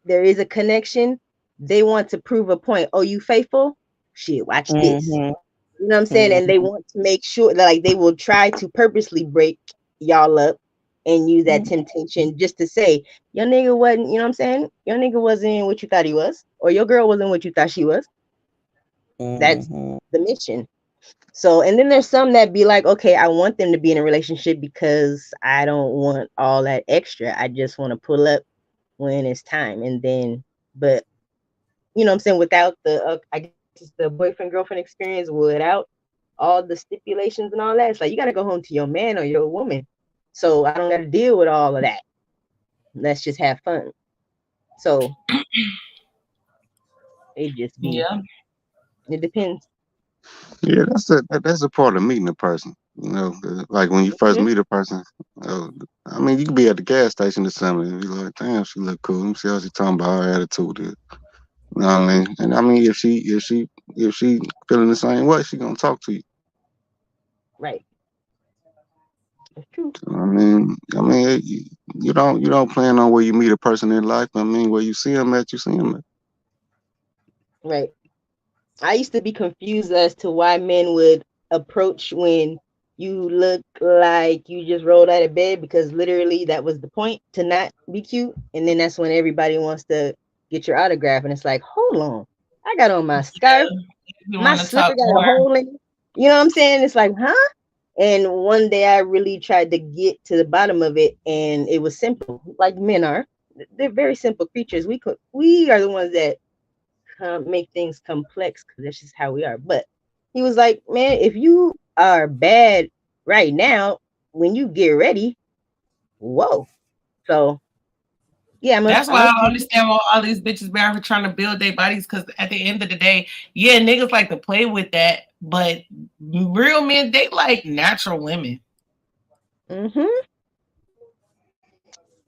there is a connection, they want to prove a point. Oh, you faithful? Shit, watch this. You know what I'm saying? And they want to make sure that like they will try to purposely break y'all up and use that temptation just to say your nigga wasn't, you know what I'm saying? Your nigga wasn't what you thought he was, or your girl wasn't what you thought she was. That's the mission. So, and then there's some that be like, okay, I want them to be in a relationship because I don't want all that extra. I just want to pull up when it's time. And then, but you know what I'm saying? Without the, I guess it's the boyfriend girlfriend experience, without all the stipulations and all that, it's like you got to go home to your man or your woman. So I don't got to deal with all of that. Let's just have fun. So it just be, it depends. Yeah, that's a part of meeting a person. You know, like when you first meet a person. I mean, you could be at the gas station or something, and be like, "Damn, she look cool." Let me see how she talking about her attitude is. You know what I mean? And I mean, if she feeling the same way, she gonna talk to you. Right. That's true. I mean, you don't plan on where you meet a person in life. I mean, where you see them at, you see them at. Right. I used to be confused as to why men would approach when you look like you just rolled out of bed, because literally that was the point, to not be cute. And then that's when everybody wants to get your autograph. And it's like, hold on, I got on my scarf. My slipper got a hole in it. You know what I'm saying? It's like, huh? And one day I really tried to get to the bottom of it, and it was simple. Like men are. They're very simple creatures. We are the ones that make things complex because that's just how we are. But he was like, man, if you are bad right now, when you get ready, whoa. So yeah, That's why I don't understand why all these bitches be out here trying to build their bodies, because at the end of the day, yeah, niggas like to play with that, but real men, they like natural women.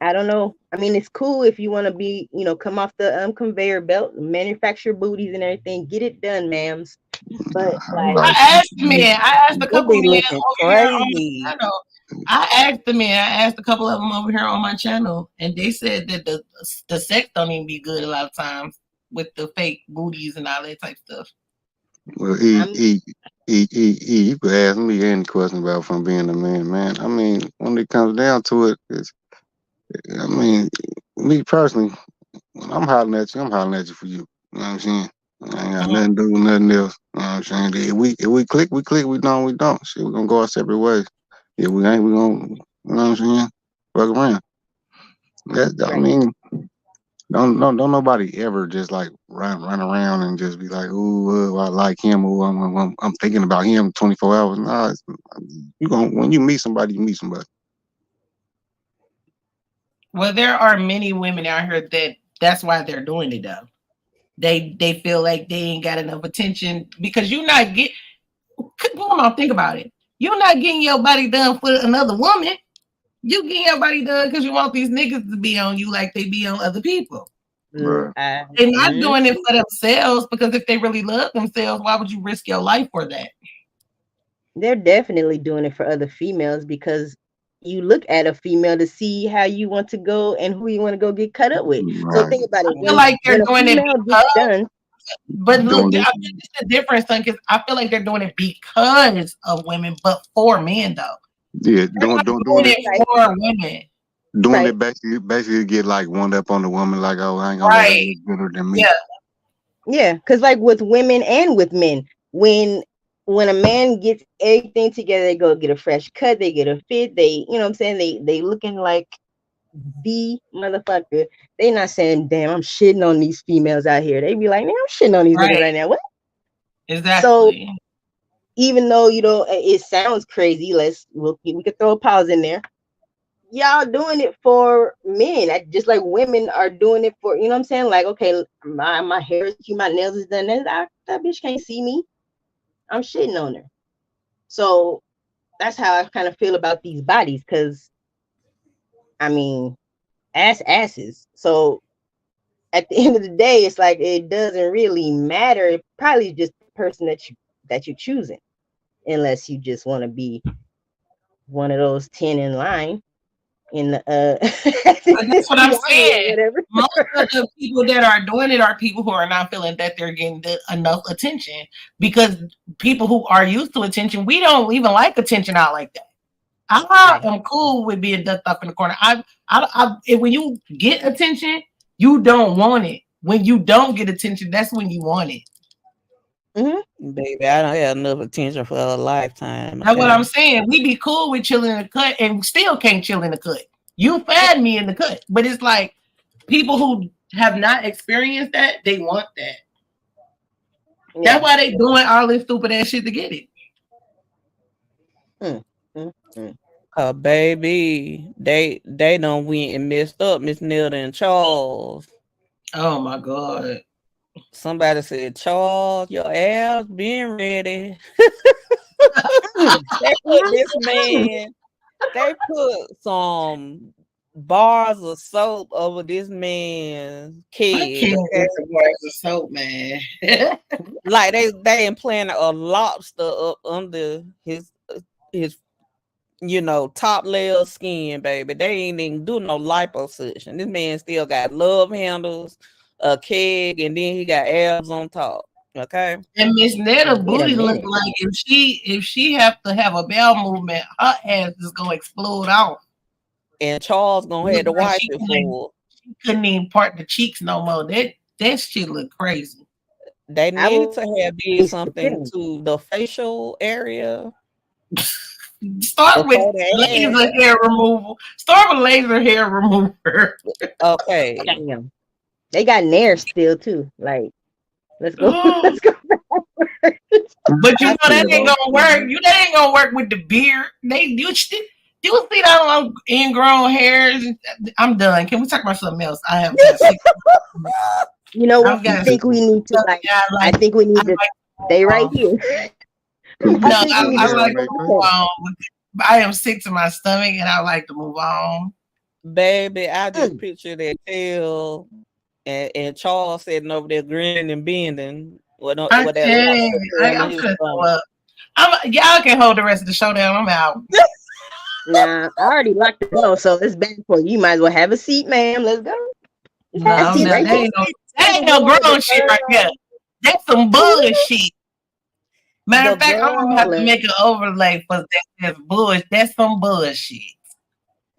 I don't know. I mean, it's cool if you want to be, you know, come off the conveyor belt, manufacture booties and everything. Get it done, ma'ams. But like, I asked a couple of men over here on my channel. I asked a couple of them over here on my channel, and they said that the sex don't even be good a lot of times with the fake booties and all that type stuff. Well, you could ask me any question about from being a man. I mean, when it comes down to it, I mean, me personally, when I'm hollering at you for you. You know what I'm saying? I ain't got nothing to do with nothing else. You know what I'm saying? If we click, we click. We don't, we don't. Shit, we're gonna go our separate ways. If we ain't, we gonna, you know what I'm saying? Fuck around. I mean, Don't nobody ever just like run around and just be like, ooh, I like him. Ooh, I'm thinking about him 24 hours. Nah, when you meet somebody, you meet somebody. Well, there are many women out here that's why they're doing it though. They feel like they ain't got enough attention because you're not get. Come on, think about it. You're not getting your body done for another woman. You getting your body done because you want these niggas to be on you like they be on other people. Bruh. They're not doing it for themselves because if they really love themselves, why would you risk your life for that? They're definitely doing it for other females because you look at a female to see how you want to go and who you want to go get cut up with. Right. So think about it. I feel like they're doing it because, done, but look, I think it's the difference, son, because I feel like they're doing it because of women, but for men though. Yeah, doing it for women. Doing it basically get like one up on the woman, like, oh, I ain't gonna let her look better than me. Yeah, because like with women and with men, when a man gets everything together, they go get a fresh cut, they get a fit, they, you know what I'm saying, they looking like the motherfucker. They not saying, damn, I'm shitting on these females out here. They be like, man, I'm shitting on these niggas right now. What? Exactly. So even though, you know, it sounds crazy, we could throw a pause in there. Y'all doing it for men, just like women are doing it for, you know what I'm saying? Like, okay, my hair is cute, my nails is done. That bitch can't see me. I'm shitting on her. So that's how I kind of feel about these bodies, because I mean, asses. So at the end of the day, it's like it doesn't really matter. It probably just the person that you're choosing, unless you just want to be one of those 10 in line. In the that's what I'm saying. Most of the people that are doing it are people who are not feeling that they're getting enough attention, because people who are used to attention, we don't even like attention out like that. I am cool with being ducked up in the corner. When you get attention, you don't want it. When you don't get attention, that's when you want it. Baby, I don't have enough attention for a lifetime. That's what I'm saying. We be cool with chilling in the cut and still can't chill in the cut. You fed me in the cut, but it's like people who have not experienced that, they want that. Yeah. That's why they doing all this stupid ass shit to get it. Baby, they done went and messed up Miss Nelda and Charles. Oh my God. Somebody said, Charles, your abs been ready. They put this man, they put some bars of soap over this man's kid. I can't get the bars of soap, man. Like they implanted a lobster up under his you know, top layer of skin, baby. They ain't even do no liposuction. This man still got love handles, a keg, and then he got abs on top. Okay. And Miss Netta booty look like if she have to have a bowel movement, her ass is gonna explode off. And Charles gonna have to wipe it for. She couldn't even part the cheeks no more. That shit look crazy. They need to have did something to the facial area. Start with laser hair removal. Start with laser hair remover. Okay. Damn. They got nair still too. Like, let's go. Let's go. But you know that ain't gonna work. That ain't gonna work with the beard. You see that on ingrown hairs. I'm done. Can we talk about something else? I have. You know what? I think we need to I think we need to stay right here. No, I like to move on. I am sick to my stomach, and I like to move on. Baby, I just picture that tail and Charles sitting over there grinning and bending. Y'all can hold the rest of the show down. I'm out. Nah, I already locked the door, so it's bad for you. You might as well have a seat, ma'am. Let's go. That ain't no grown shit right here. That's some bullshit. Matter of fact, I'm gonna have to make an overlay for that bullshit. That's some bullshit.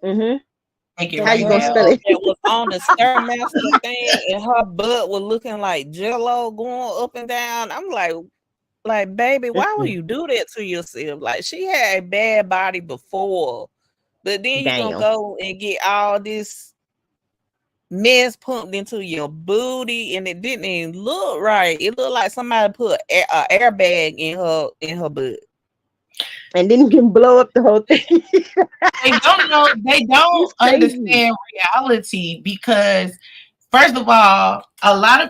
How you gonna spell it? It was on the Stairmaster thing, and her butt was looking like Jello going up and down. I'm like, baby, why would you do that to yourself? Like, she had a bad body before, but then you gonna go and get all this mess pumped into your booty, and it didn't even look right. It looked like somebody put an airbag in her butt, and then you can blow up the whole thing. They don't know. They don't understand reality because, first of all,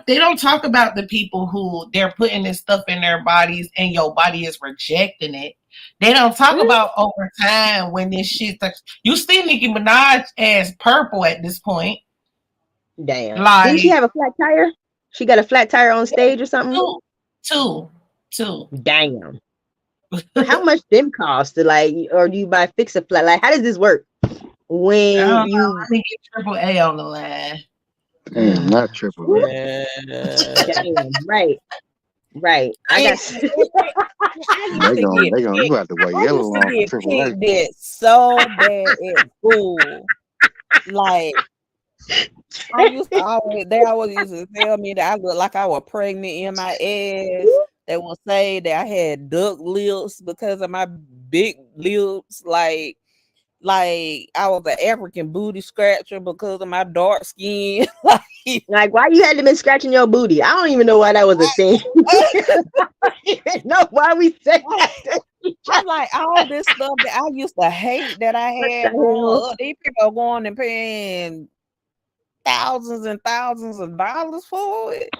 they don't talk about the people who they're putting this stuff in their bodies and your body is rejecting it. They don't talk about over time when this shit. You see Nicki Minaj as purple at this point. Damn. Didn't she have a flat tire? She got a flat tire on stage or something? Two. Damn. How much them cost to or do you buy fix a flat? Like, how does this work? When I think it's AAA on the line. Damn, not triple. Damn, right. I got. They gonna you have to wait yellow on triple A. That so bad at school. Like they always used to tell me that I looked like I was pregnant in my ass. They would say that I had duck lips because of my big lips. Like I was an African booty scratcher because of my dark skin. Like why you had to been scratching your booty? I don't even know why that was a thing. I don't even know why we said that. I'm like, all this stuff that I used to hate that I had growing up, these people are going and paying thousands and thousands of dollars for it.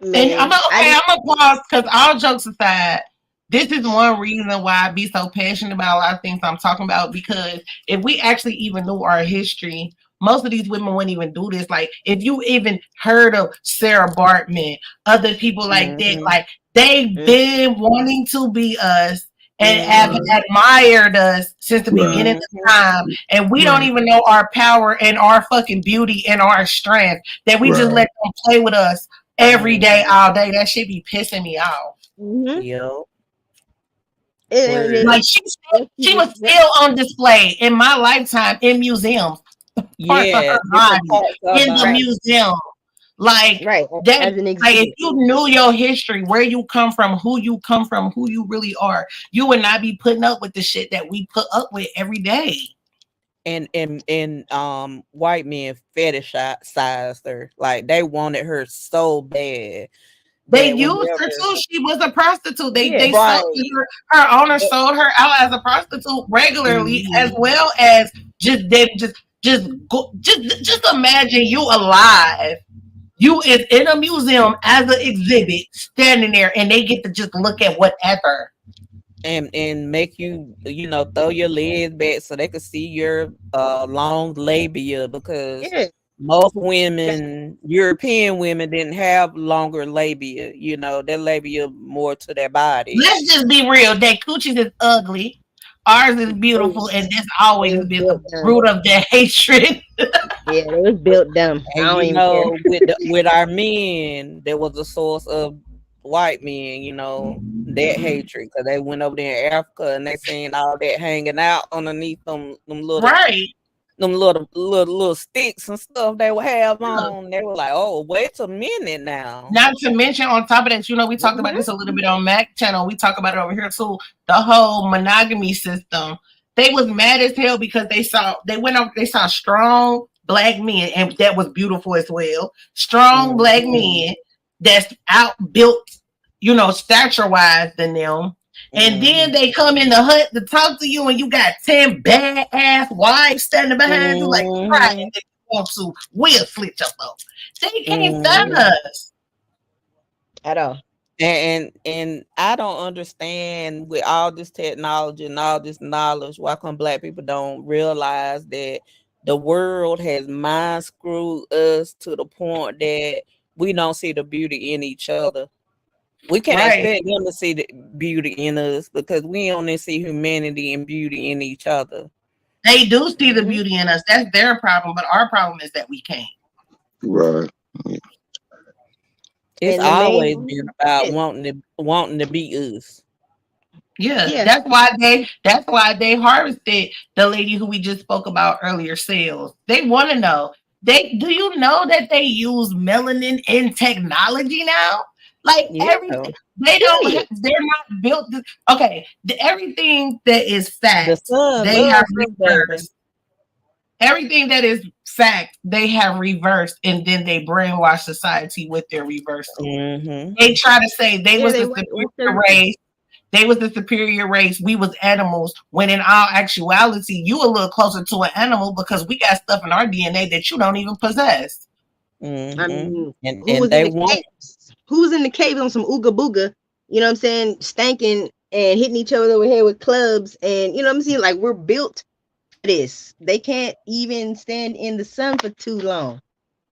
Man, and I'm gonna pause because all jokes aside, this is one reason why I be so passionate about a lot of things I'm talking about, because if we actually even knew our history, most of these women wouldn't even do this. Like, if you even heard of Sarah Bartman, other people like that, like they've been wanting to be us and have admired us since the beginning of time. And we don't even know our power and our fucking beauty and our strength, that we just let them play with us every day, all day. That shit be pissing me off. Yo. Like she was still on display in my lifetime in museums. Yeah, in the museum. Like that, like if you knew your history, where you come from, who you really are, you would not be putting up with the shit that we put up with every day. And white men fetishized her. Like they wanted her so bad. They used her too. She was a prostitute. They sold her owner sold her out as a prostitute regularly, as well as just imagine you alive. You is in a museum as an exhibit, standing there, and they get to just look at whatever. And make you, throw your legs back so they could see your long labia, because most women, European women, didn't have longer labia. Their labia more to their body. Let's just be real. Their coochies is ugly. Ours is beautiful, and this always been the root of their hatred. Yeah, it was built dumb. And with our men, there was a source of white men, that hatred, because they went over there in Africa and they seen all that hanging out underneath them little them little sticks and stuff they would have on. They were like, oh, wait a minute now. Not to mention, on top of that, we talked about this a little bit on Mac channel. We talk about it over here too. The whole monogamy system. They was mad as hell because they saw strong black men, and that was beautiful as well. Strong black men that's outbuilt, stature wise than them. And then they come in the hut to talk to you, and you got 10 bad-ass wives standing behind you like crying. If you want to, we'll slit your throat. They can't stand us at all. And I don't understand, with all this technology and all this knowledge, why come black people don't realize that the world has mind screwed us to the point that we don't see the beauty in each other. We can't expect them to see the beauty in us, because we only see humanity and beauty in each other. They do see the beauty in us. That's their problem, but our problem is that we can't. Right. It's always been about wanting to be us. Yeah. That's why they harvested the lady who we just spoke about earlier, Sales. They want to know. Do you know that they use melanin in technology now? Like everything, they're not built. Everything that is fat, they have reversed. everything that is fact, they have reversed, and then they brainwash society with their reversal. Mm-hmm. They try to say they was they the want superior race. They was the superior race. We was animals. When in all actuality, you a little closer to an animal because we got stuff in our DNA that you don't even possess. Mm-hmm. I mean, and who was they in the won't. caves? Who was in the caves on some ooga booga? You know what I'm saying? Stanking and hitting each other over here with clubs, and you know what I'm saying? Like, we're built for this. They can't even stand in the sun for too long.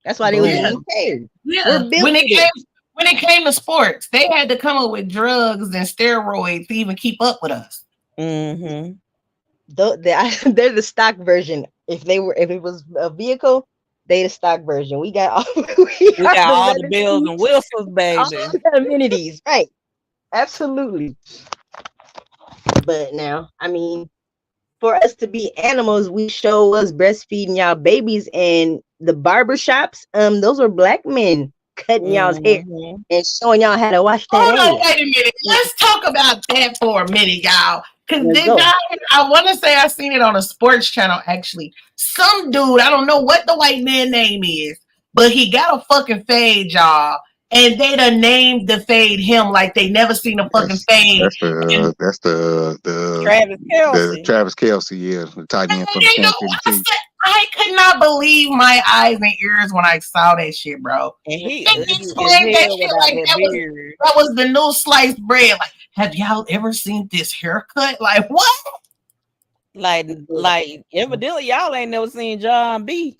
That's why they was in the cave. Yeah. We're built When for this. when it came to sports, they had to come up with drugs and steroids to even keep up with us. Mm-hmm. They're the stock version. If it was a vehicle, they the stock version. We got all we got all the bells and whistles, baby. All the amenities, right? Absolutely. But now, I mean, for us to be animals, we show us breastfeeding y'all babies, and the barbershops, those are black men cutting y'all's hair and showing y'all how to wash that Hold on, ass. wait a minute. Let's talk about that for a minute, y'all. Because Let's go. I want to say I seen it on a sports channel, actually. Some dude, I don't know what the white man name is, but he got a fucking fade, y'all. And they done named the fade him like they never seen a fucking fade. That's the Travis Kelce. The Travis Kelce, yeah, the tight end for the Kansas City Chiefs. I could not believe my eyes and ears when I saw that shit, bro. And he explained that shit like that was the new sliced bread. Like, have y'all ever seen this haircut? Like, what? Like evidently y'all ain't never seen John B.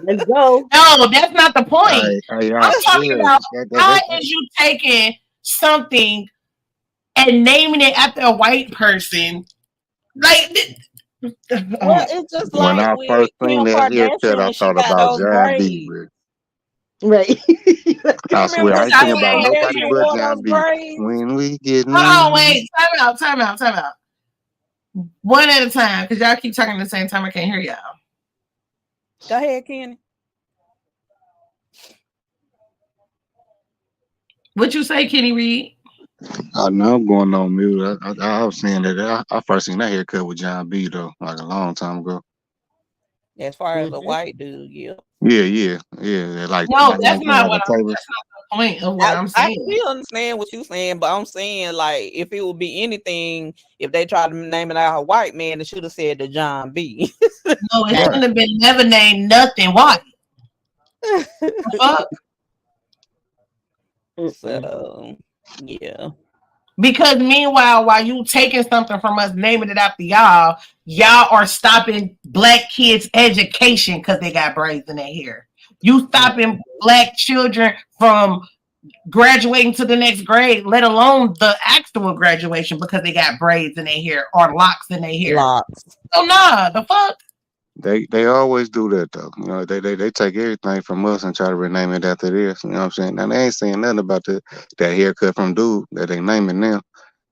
Let's go. No, that's not the point. I'm talking about how is you taking something and naming it after a white person? Like, well, it's just when like I first seen that haircut, I thought about John B. Right. I swear, I ain't thinking about nobody but John B. When we get hold on, wait, time out. One at a time, because y'all keep talking at the same time. I can't hear y'all. Go ahead, Kenny. What you say, Kenny Reed? I know I'm going on mute. I was saying that I first seen that haircut with John B. though, like a long time ago. As far as a white dude, yeah. Yeah. Like no, that's not what that's not the point of what I'm saying. I still understand what you're saying, but I'm saying like if it would be anything, if they tried to name it out a white man, it should have said the John B. No, it shouldn't have been never named nothing white. Fuck. So yeah. Because meanwhile, while you taking something from us, naming it after y'all are stopping black kids' education because they got braids in their hair. You stopping black children from graduating to the next grade, let alone the actual graduation because they got braids in their hair or locks in their hair. Locks. So nah, the fuck. They always do that though. You know, they take everything from us and try to rename it after this. You know what I'm saying? Now they ain't saying nothing about that haircut from dude that they naming now.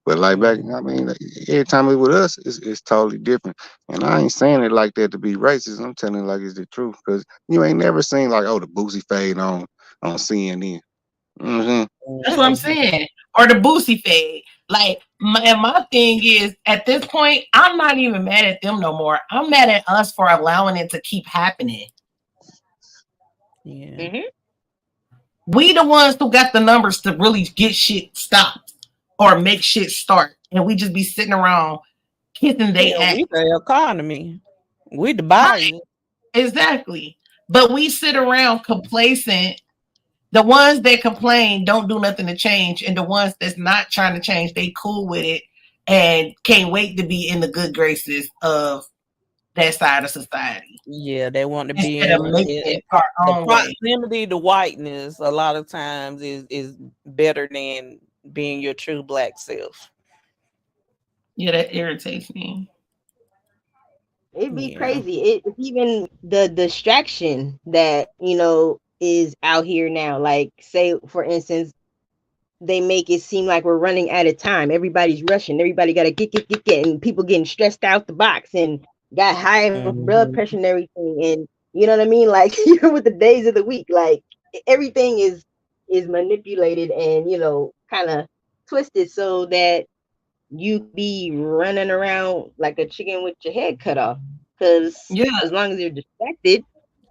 But like back, I mean, every time it with us, it's totally different. And I ain't saying it like that to be racist. I'm telling you like it's the truth. Because you ain't never seen like, oh, the Boosie fade on CNN. Mm-hmm. That's what I'm saying. Or the Boosie fade. Like, my thing is, at this point, I'm not even mad at them no more. I'm mad at us for allowing it to keep happening. Yeah. Mm-hmm. We the ones who got the numbers to really get shit stopped or make shit start. And we just be sitting around kissing they ass. We the economy. We the buyers. Exactly. But we sit around complacent. The ones that complain don't do nothing to change, and the ones that's not trying to change, they cool with it and can't wait to be in the good graces of that side of society. Yeah, they want to be in the proximity to whiteness. A lot of times is better than being your true black self. Yeah, that irritates me. It'd be crazy. It's even the distraction that is out here now. Like, say for instance, they make it seem like we're running out of time. Everybody's rushing. Everybody got to get, and people getting stressed out the box and got high blood pressure and everything. And you know what I mean? Like, with the days of the week, like everything is manipulated and kind of twisted so that you be running around like a chicken with your head cut off. Because Yeah. as long as you're distracted,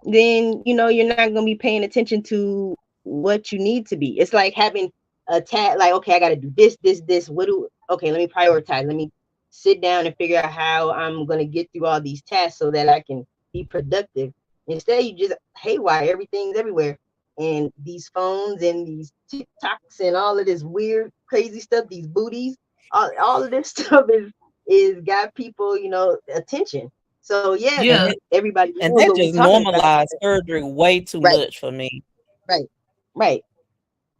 then you know you're not gonna be paying attention to what you need to be. It's like having a task, like, okay, I gotta do this. Okay, let me prioritize. Let me sit down and figure out how I'm gonna get through all these tasks so that I can be productive. Instead, you just haywire, everything's everywhere. And these phones and these TikToks and all of this weird, crazy stuff, these booties, all of this stuff is got people, you know, attention. So yeah, Yeah. everybody And knows that what we're just talking about. normalized surgery way too Right. much for me. Right.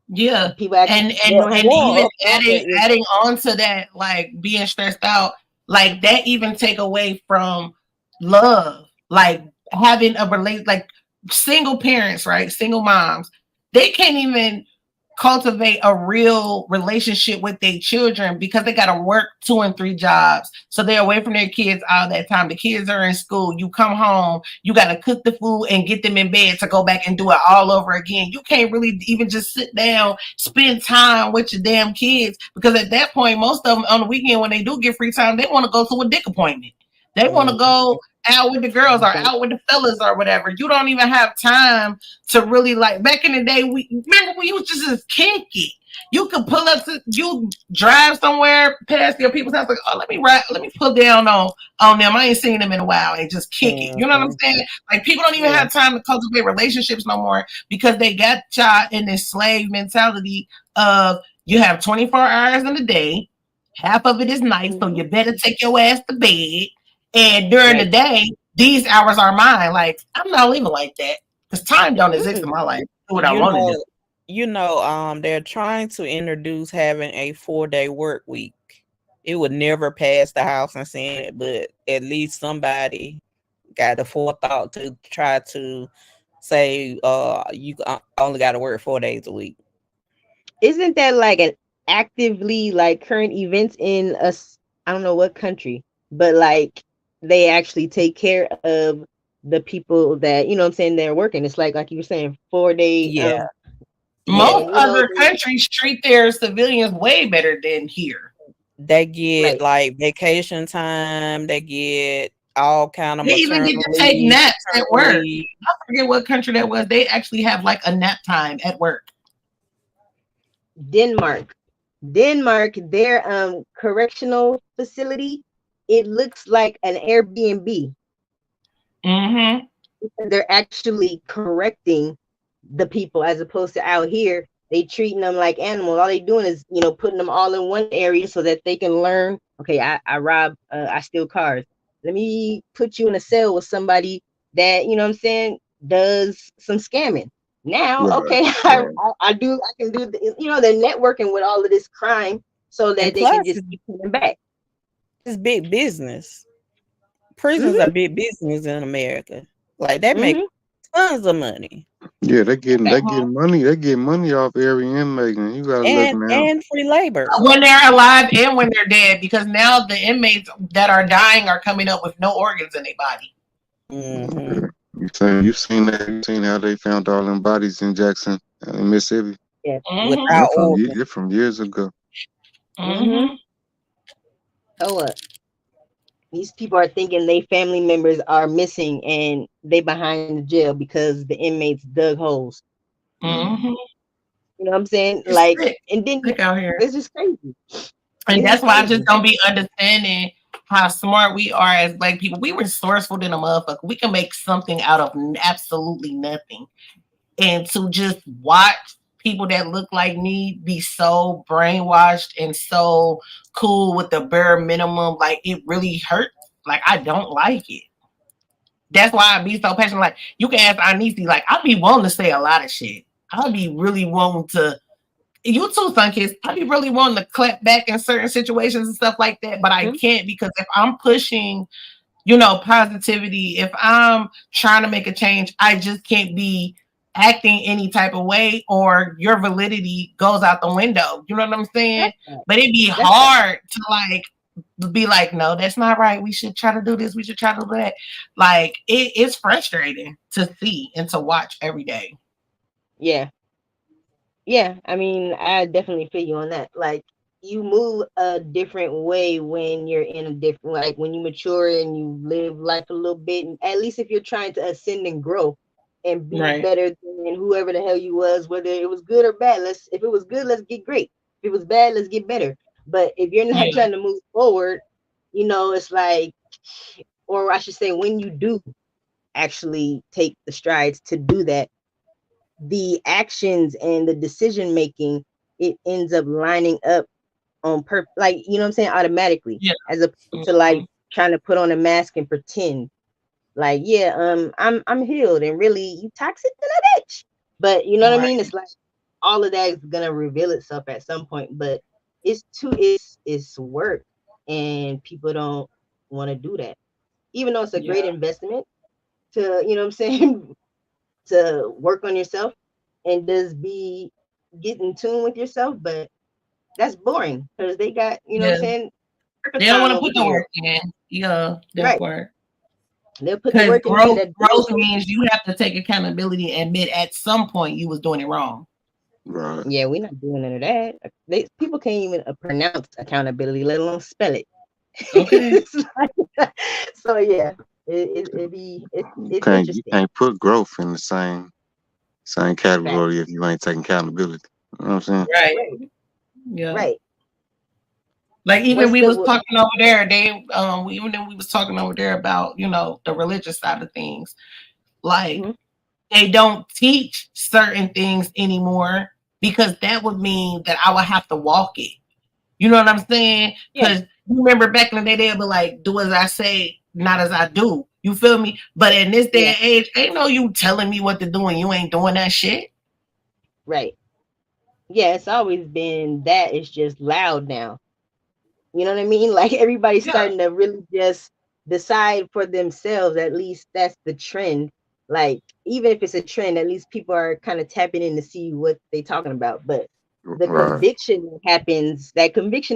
Yeah. People actually don't have Even to adding on to that, like being stressed out, like that even take away from love, like having a relate, like single parents, right? Single moms, they can't even cultivate a real relationship with their children because they got to work 2 and 3 jobs. So they're away from their kids all that time. The kids are in school. You come home, you got to cook the food and get them in bed to go back and do it all over again. You can't really even just sit down, spend time with your damn kids, because at that point, most of them on the weekend, when they do get free time, they want to go to a dick appointment. They want to go out with the girls or out with the fellas or whatever. You don't even have time to really, like, back in the day, we remember we used to just kick it. You could pull up to, you drive somewhere past your people's house, like, oh, let me pull down on them. I ain't seen them in a while, and just kick it. You know what I'm saying? Like, people don't even have time to cultivate relationships no more because they got shot in this slave mentality of, you have 24 hours in a day, half of it is night, so you better take your ass to bed. And during the day, these hours are mine. Like, I'm not living like that because time don't exist in my life. Do what I want to do. You know, they're trying to introduce having a 4-day work week. It would never pass the House and Senate, but at least somebody got the forethought to try to say, you only got to work 4 days a week. Isn't that like an actively, like, current events in us? I don't know what country, but like they actually take care of the people that, you know what I'm saying, they're working. It's like you were saying, 4 day. Most other countries treat their civilians way better than here. They get like vacation time. They get all kind of. They even get to take naps at work. I forget what country that was. They actually have like a nap time at work. Denmark, their correctional facility, it looks like an Airbnb. They're actually correcting the people, as opposed to out here they treating them like animals. All they doing is, you know, putting them all in one area so that they can learn. Okay, I steal cars. Let me put you in a cell with somebody that, you know what I'm saying, does some scamming. Now, okay, I can do the, you know, they're networking with all of this crime so that they can just keep coming back. It's big business. Prisons are big business in America. Like, they make tons of money. Yeah, they getting money. They get money off every inmate, and you gotta look now. And free labor when they're alive and when they're dead, because now the inmates that are dying are coming up with no organs in their body. You seen that? You seen how they found all them bodies in Jackson, in Mississippi? Yeah, they're from years ago. Oh, what? These people are thinking they family members are missing and they behind the jail because the inmates dug holes. You know what I'm saying? It's like, sick. And then sick out here. It's just crazy. And that's why I just don't be understanding how smart we are as Black people. We resourceful than a motherfucker. We can make something out of absolutely nothing. And to just watch people that look like me be so brainwashed and so cool with the bare minimum, like, it really hurts. Like, I don't like it. That's why I be so passionate. Like, you can ask Anisi, like, I be wanting to say a lot of shit. I be really wanting to, you too, Sun Kids, I be really wanting to clap back in certain situations and stuff like that, but I can't, because if I'm pushing, you know, positivity, if I'm trying to make a change, I just can't be acting any type of way, or your validity goes out the window. You know what I'm saying? But it'd be hard to, like, be like, no, that's not right. We should try to do this. We should try to do that. Like, it's frustrating to see and to watch every day. Yeah. I mean, I definitely feel you on that. Like, you move a different way when you're in a different, like when you mature and you live life a little bit. And at least if you're trying to ascend and grow and be better than whoever the hell you was, whether it was good or bad. If it was good, let's get great. If it was bad, let's get better. But if you're not trying to move forward, you know, it's like, or I should say, when you do actually take the strides to do that, the actions and the decision making, it ends up lining up on purpose, like, you know what I'm saying, automatically, as opposed to like trying to put on a mask and pretend like, I'm healed, and really you toxic to that bitch. But you know what I mean? It's like all of that is gonna reveal itself at some point, but it's work, and people don't want to do that, even though it's a great investment to, you know what I'm saying, to work on yourself and just get in tune with yourself. But that's boring because they got, you know what I'm saying, they don't want to put the work in. That part. They'll put the work in. Growth means you have to take accountability and admit at some point you was doing it wrong. Right. Yeah, we're not doing none of that. People can't even pronounce accountability, let alone spell it. Okay. So yeah, it's interesting. You can't put growth in the same category if you ain't taking accountability. You know what I'm saying? Right. Yeah. Right. Like even we was talking over there, we was talking over there about, you know, the religious side of things. Like they don't teach certain things anymore because that would mean that I would have to walk it. You know what I'm saying? Because you remember back in the day, they'd be like, do as I say, not as I do. You feel me? But in this day and age, ain't no you telling me what to do and you ain't doing that shit. Right. Yeah, it's always been that. It's just loud now. You know what I mean? Like everybody's starting to really just decide for themselves. At least that's the trend. Like even if it's a trend, at least people are kind of tapping in to see what they're talking about. But the conviction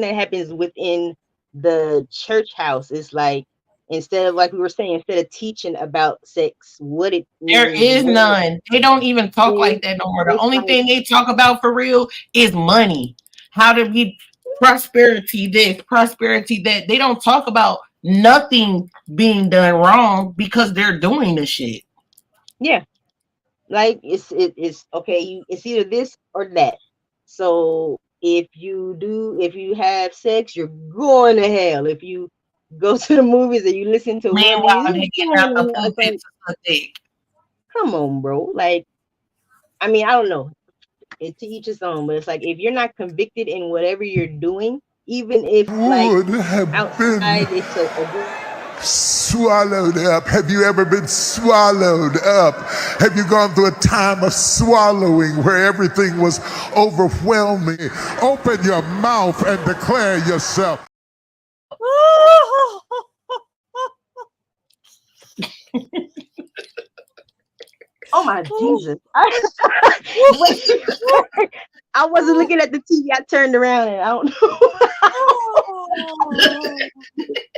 that happens within the church house is like, instead of, like we were saying, instead of teaching about sex, there is none. They don't even talk like that no more. The only thing they talk about for real is money. How to be prosperity this, prosperity that. They don't talk about nothing being done wrong because they're doing the shit. Yeah. Like it's okay, it's either this or that. So if you have sex, you're going to hell. If you go to the movies and you listen to meanwhile they get out the pulpit to dick. Come on, bro. Like, I mean, I don't know. It's to each his own, but it's like if you're not convicted in whatever you're doing, even if like outside it's a swallowed up. Have you ever been swallowed up? Have you gone through a time of swallowing where everything was overwhelming? Open your mouth and declare yourself. Oh my Jesus. I wasn't looking at the TV. I turned around and I don't know.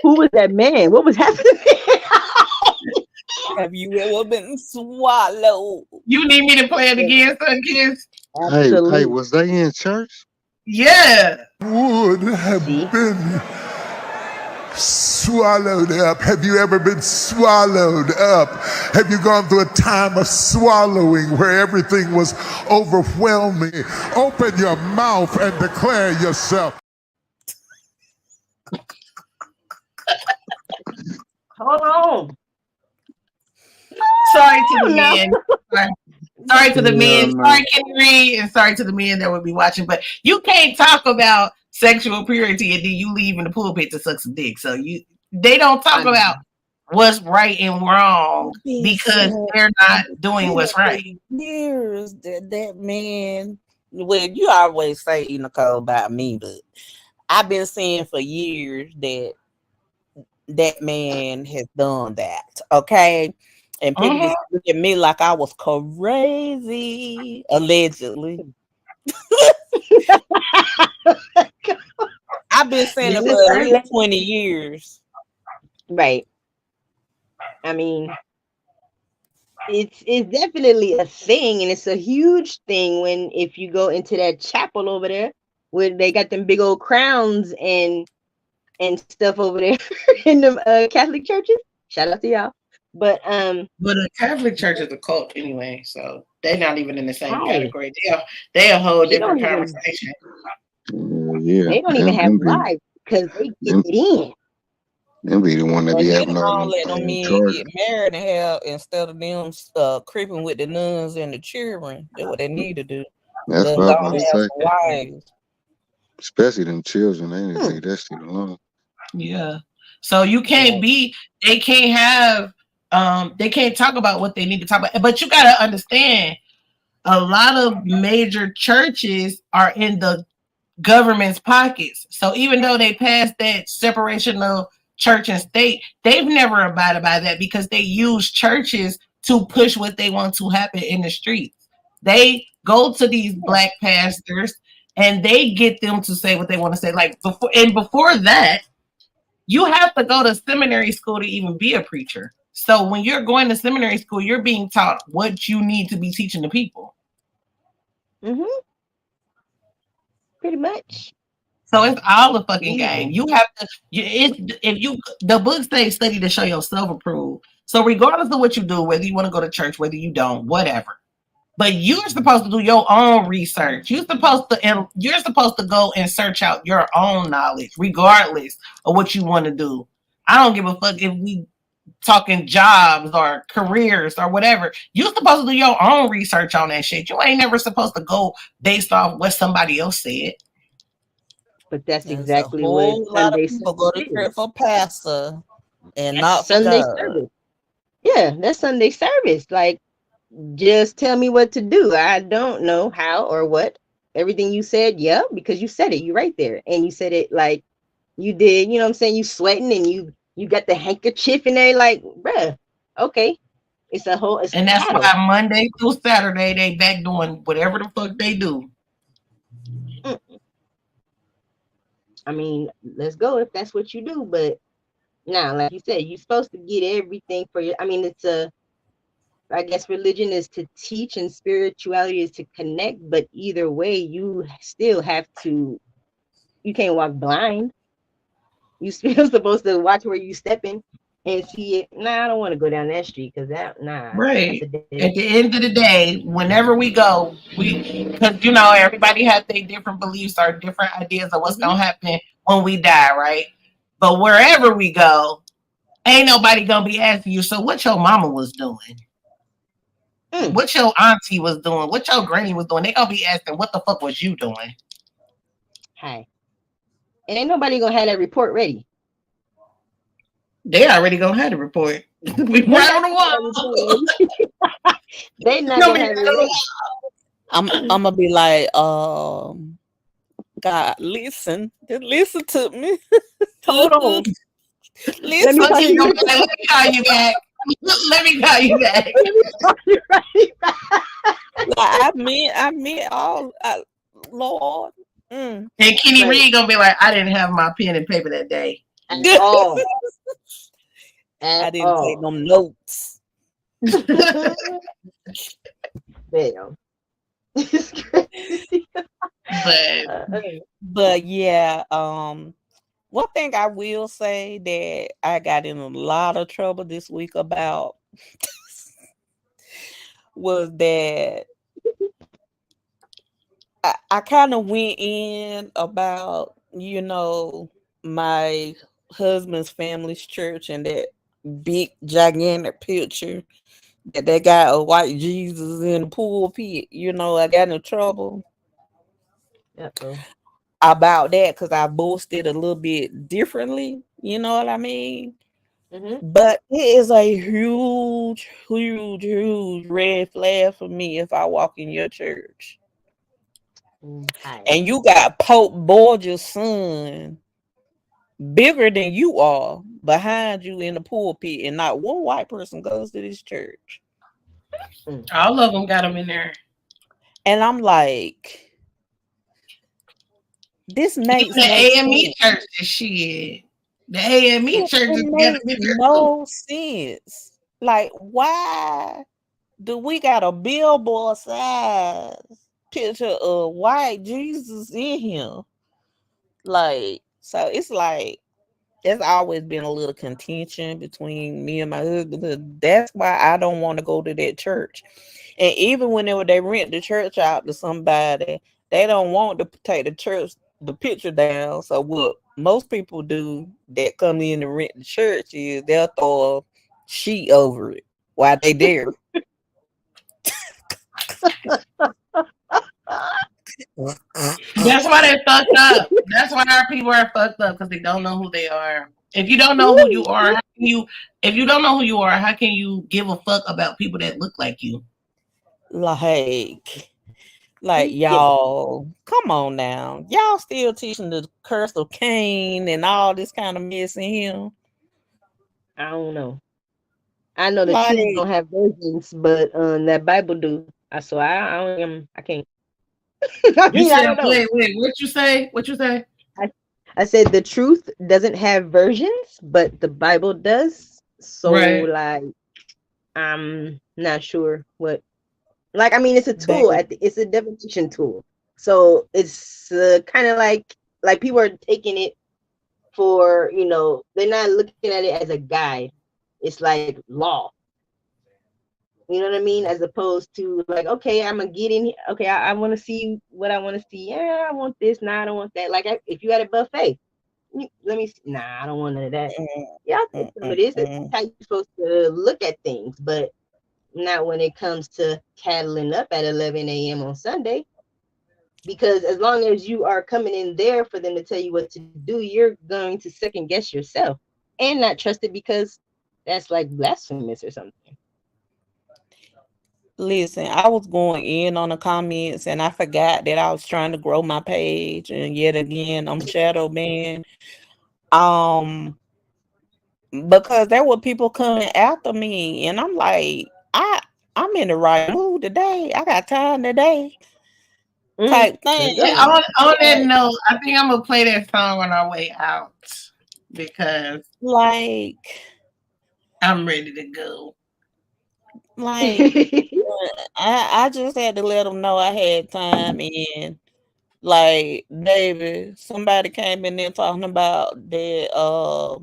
Who was that man? What was happening? Have you ever been swallowed? You need me to play it again, son, kids? Hey, was they in church? Yeah. Would have been swallowed up. Have you ever been swallowed up? Have you gone through a time of swallowing where everything was overwhelming? Open your mouth and declare yourself. Hold on. Sorry to the men. Sorry to the men. Sorry, Kenny Reed, and sorry to the men that would be watching. But you can't talk about sexual purity and then you leave in the pulpit to suck some dick. So they don't talk about what's right and wrong because they're not doing what's right. Years that man. Well, you always say EsessionByEnicole about me, but I've been saying for years that man has done that. Okay. And people just look at me like I was crazy, allegedly. I've been saying it for at least 20 years. Right. I mean, it's definitely a thing, and it's a huge thing if you go into that chapel over there where they got them big old crowns and stuff over there in them Catholic churches. Shout out to y'all. But a Catholic church is a cult anyway, so they're not even in the same right. category. They a whole They different don't even, conversation. Yeah, they don't even have lives because they get them, it in. them be the one that But be they having all don't let them them men charges. get married and have instead of them creeping with the nuns and the children. That's what they need to do. That's They're what I'm gonna about have to say. some wives. Especially them children, they need to leave that shit alone. Yeah. So you can't be. They can't have. They can't talk about what they need to talk about. But you gotta understand, a lot of major churches are in the government's pockets. So even though they passed that separation of church and state, they've never abided by that because they use churches to push what they want to happen in the streets. They go to these black pastors and they get them to say what they want to say. Like before that, you have to go to seminary school to even be a preacher. So when you're going to seminary school, you're being taught what you need to be teaching the people. Pretty much. So it's all a fucking game. You have to. The books say study to show yourself approved. So regardless of what you do, whether you want to go to church, whether you don't, whatever. But you're supposed to do your own research. You're supposed to go and search out your own knowledge, regardless of what you want to do. I don't give a fuck if we talking jobs or careers or whatever. You're supposed to do your own research on that shit. You ain't never supposed to go based off what somebody else said. But that's There's exactly a what whole lot of Sunday people go to service church is. for pastor and That's not for Sunday God. service. Yeah, that's Sunday service. Like, just tell me what to do. I don't know how or what. Everything you said, yeah, because you said it. You right there, and you said it like you did. You know what I'm saying? You sweating and you got the handkerchief in there. Like, bruh, okay, it's And that's battle. why Monday through Saturday they back doing whatever the fuck they do. I mean, let's go if that's what you do. But now, like you said, you're supposed to get everything for you. I mean, I guess religion is to teach and spirituality is to connect, but either way, you still have to, you can't walk blind. You still supposed to watch where you stepping and see it. Nah, I don't want to go down that street because Right. At the end of the day, whenever we go, because everybody has their different beliefs or different ideas of what's gonna happen when we die, right? But wherever we go, ain't nobody gonna be asking you, so what your mama was doing? What your auntie was doing? What your granny was doing? They gonna be asking, what the fuck was you doing? Hi. And ain't nobody gonna have that report ready. They already gonna have the report. We right on the wall. They not gonna have it ready. I'm gonna be like, God, listen to me. Hold on. Let me call you back. Let me call you back. I mean, all Lord. And Kenny Reed gonna be like, I didn't have my pen and paper that day. At all. I didn't take them notes. Damn. It's crazy. But yeah, one thing I will say that I got in a lot of trouble this week about was that I kind of went in about, my husband's family's church and that big gigantic picture that they got a white Jesus in the pulpit. I got in trouble about that because I boasted a little bit differently. You know what I mean? But it is a huge, huge, huge red flag for me if I walk in your church. And you got Pope Borgia's son bigger than you are behind you in the pulpit, and not one white person goes to this church. All of them got them in there. And I'm like, this makes the AME church is shit. The AME church makes no sense. Like, why do we got a billboard size picture of white Jesus in him. Like, so it's like there's always been a little contention between me and my husband. Because that's why I don't want to go to that church. And even whenever they rent the church out to somebody, they don't want to take the picture down. So what most people do that come in to rent the church is they'll throw a sheet over it while they there. That's why they fucked up. That's why our people are fucked up, because they don't know who they are. If you don't know who you are, if you don't know who you are, how can you give a fuck about people that look like you? Like y'all, come on now. Y'all still teaching the curse of Cain and all this kind of mess in him. I don't know. I know the truth don't have versions, but that Bible do. So I can't. You said, wait, what you say? What you say? I said the truth doesn't have versions, but the Bible does. So like, I'm not sure what. Like, I mean, it's a tool. It's a definition tool. So it's kind of like people are taking it for, you know, they're not looking at it as a guide. It's like law. You know what I mean? As opposed to like, okay, I'm gonna get in here. Okay, I want to see what I want to see. Yeah, I want this. Nah, I don't want that. Like, if you had a buffet, let me see. Nah, I don't want none of that. Yeah, I think some of this is how you're supposed to look at things, but not when it comes to cattling up at 11 a.m. on Sunday. Because as long as you are coming in there for them to tell you what to do, you're going to second guess yourself and not trust it, because that's like blasphemous or something. Listen, I was going in on the comments and I forgot that I was trying to grow my page, and yet again I'm shadow banned. Because there were people coming after me, and I'm like, I'm in the right mood today. I got time today. Type thing. On that note, I think I'm gonna play that song on our way out, because like I'm ready to go. Like I just had to let them know I had time. And like, baby, somebody came in there talking about that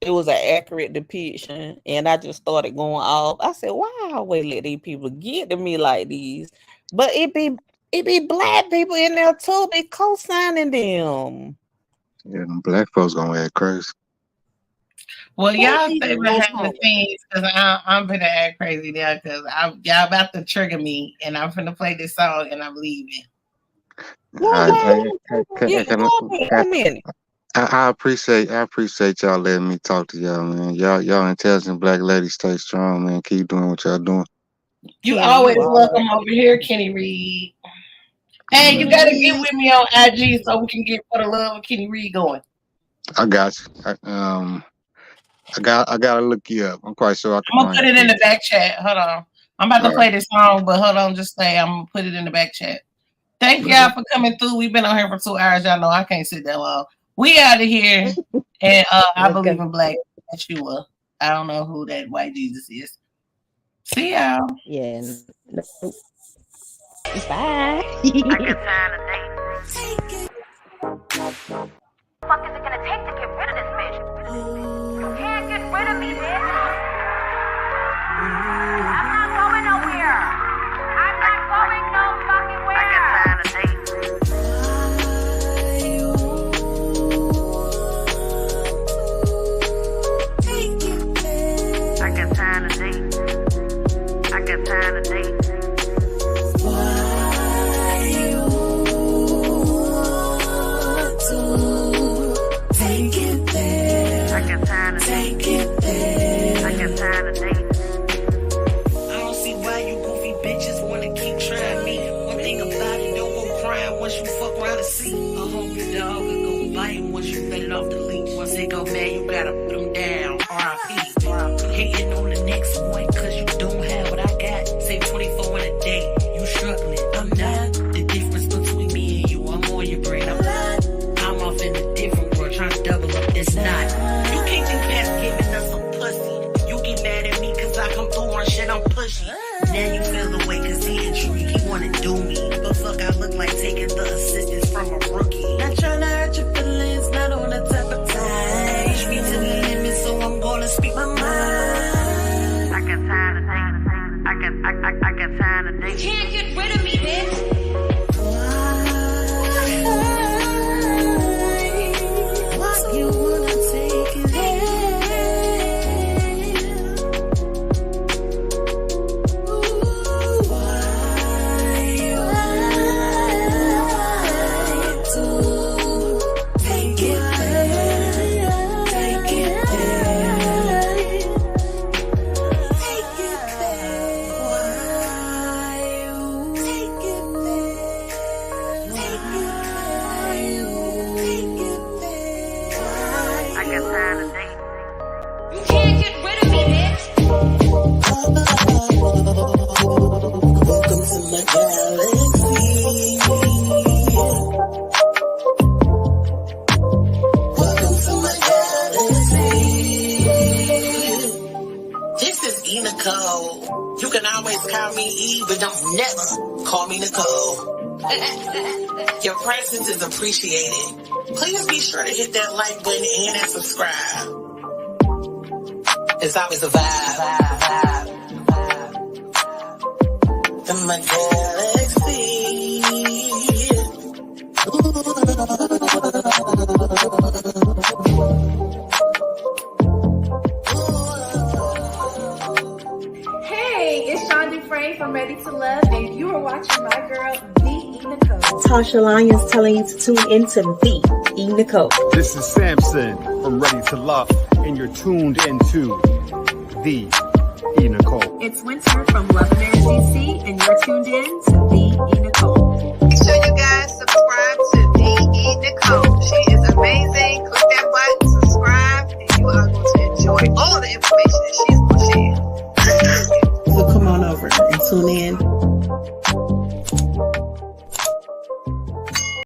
it was an accurate depiction, and I just started going off. I said, why I always let these people get to me like these? But it be black people in there too, be co-signing them. Yeah, them black folks gonna act crazy. Well, y'all stay behind the scenes, because I'm gonna act crazy now, because y'all about to trigger me, and I'm gonna play this song and I'm leaving. I appreciate y'all letting me talk to y'all, man. Y'all intelligent black ladies, stay strong, man. Keep doing what y'all doing. You always welcome over here, Kenny Reed. Hey, you gotta get with me on IG so we can get For the Love of Kenny Reed going. I got you. I gotta look you up. I'm quite sure I can. I'm gonna put it in the back chat. Hold on. I'm about to play this song, but hold on, just stay. I'm gonna put it in the back chat. Thank y'all for coming through. We've been on here for 2 hours. Y'all know I can't sit that long. We out of here. And I believe in black. Yeshua. I don't know who that white Jesus is. See y'all. Yeah. Bye. I get tired of dating. What the fuck is it gonna take to get rid of this bitch? You can't get rid of me, bitch. I'm not going nowhere. I'm not going no fucking where. I get tired of dating. I get tired of dating. I get tired of dating. I don't see why you goofy bitches wanna keep trying me. One thing about it, don't go crying once you fuck around and see. A hungry dog will go bite once you let it off the leash. Once they go mad, you gotta put them down. R.I.P. Hating on the next one, cause you don't have what I got. Say 24 in a day, you struggling. I'm not. The difference between me and you, I'm on your brain. I'm off in a different world, trying to double up. It's not. You can't think past giving us some pussy. You get mad at me cause I come through on shit, I'm pushy. call me Eve, but don't never call me Nicole. Your presence is appreciated. Please be sure to hit that like button and that subscribe. It's always a vibe. In my galaxy. Hey, it's Sean Dufresne from Ready to Love, and you are watching my girl, TheeEnicole. Tasha Lyons telling you to tune into TheeEnicole. This is Samson from Ready to Love, and you're tuned into TheeEnicole. It's Winter from Love America DC, and you're tuned in to TheeEnicole. Make sure you guys subscribe to TheeEnicole.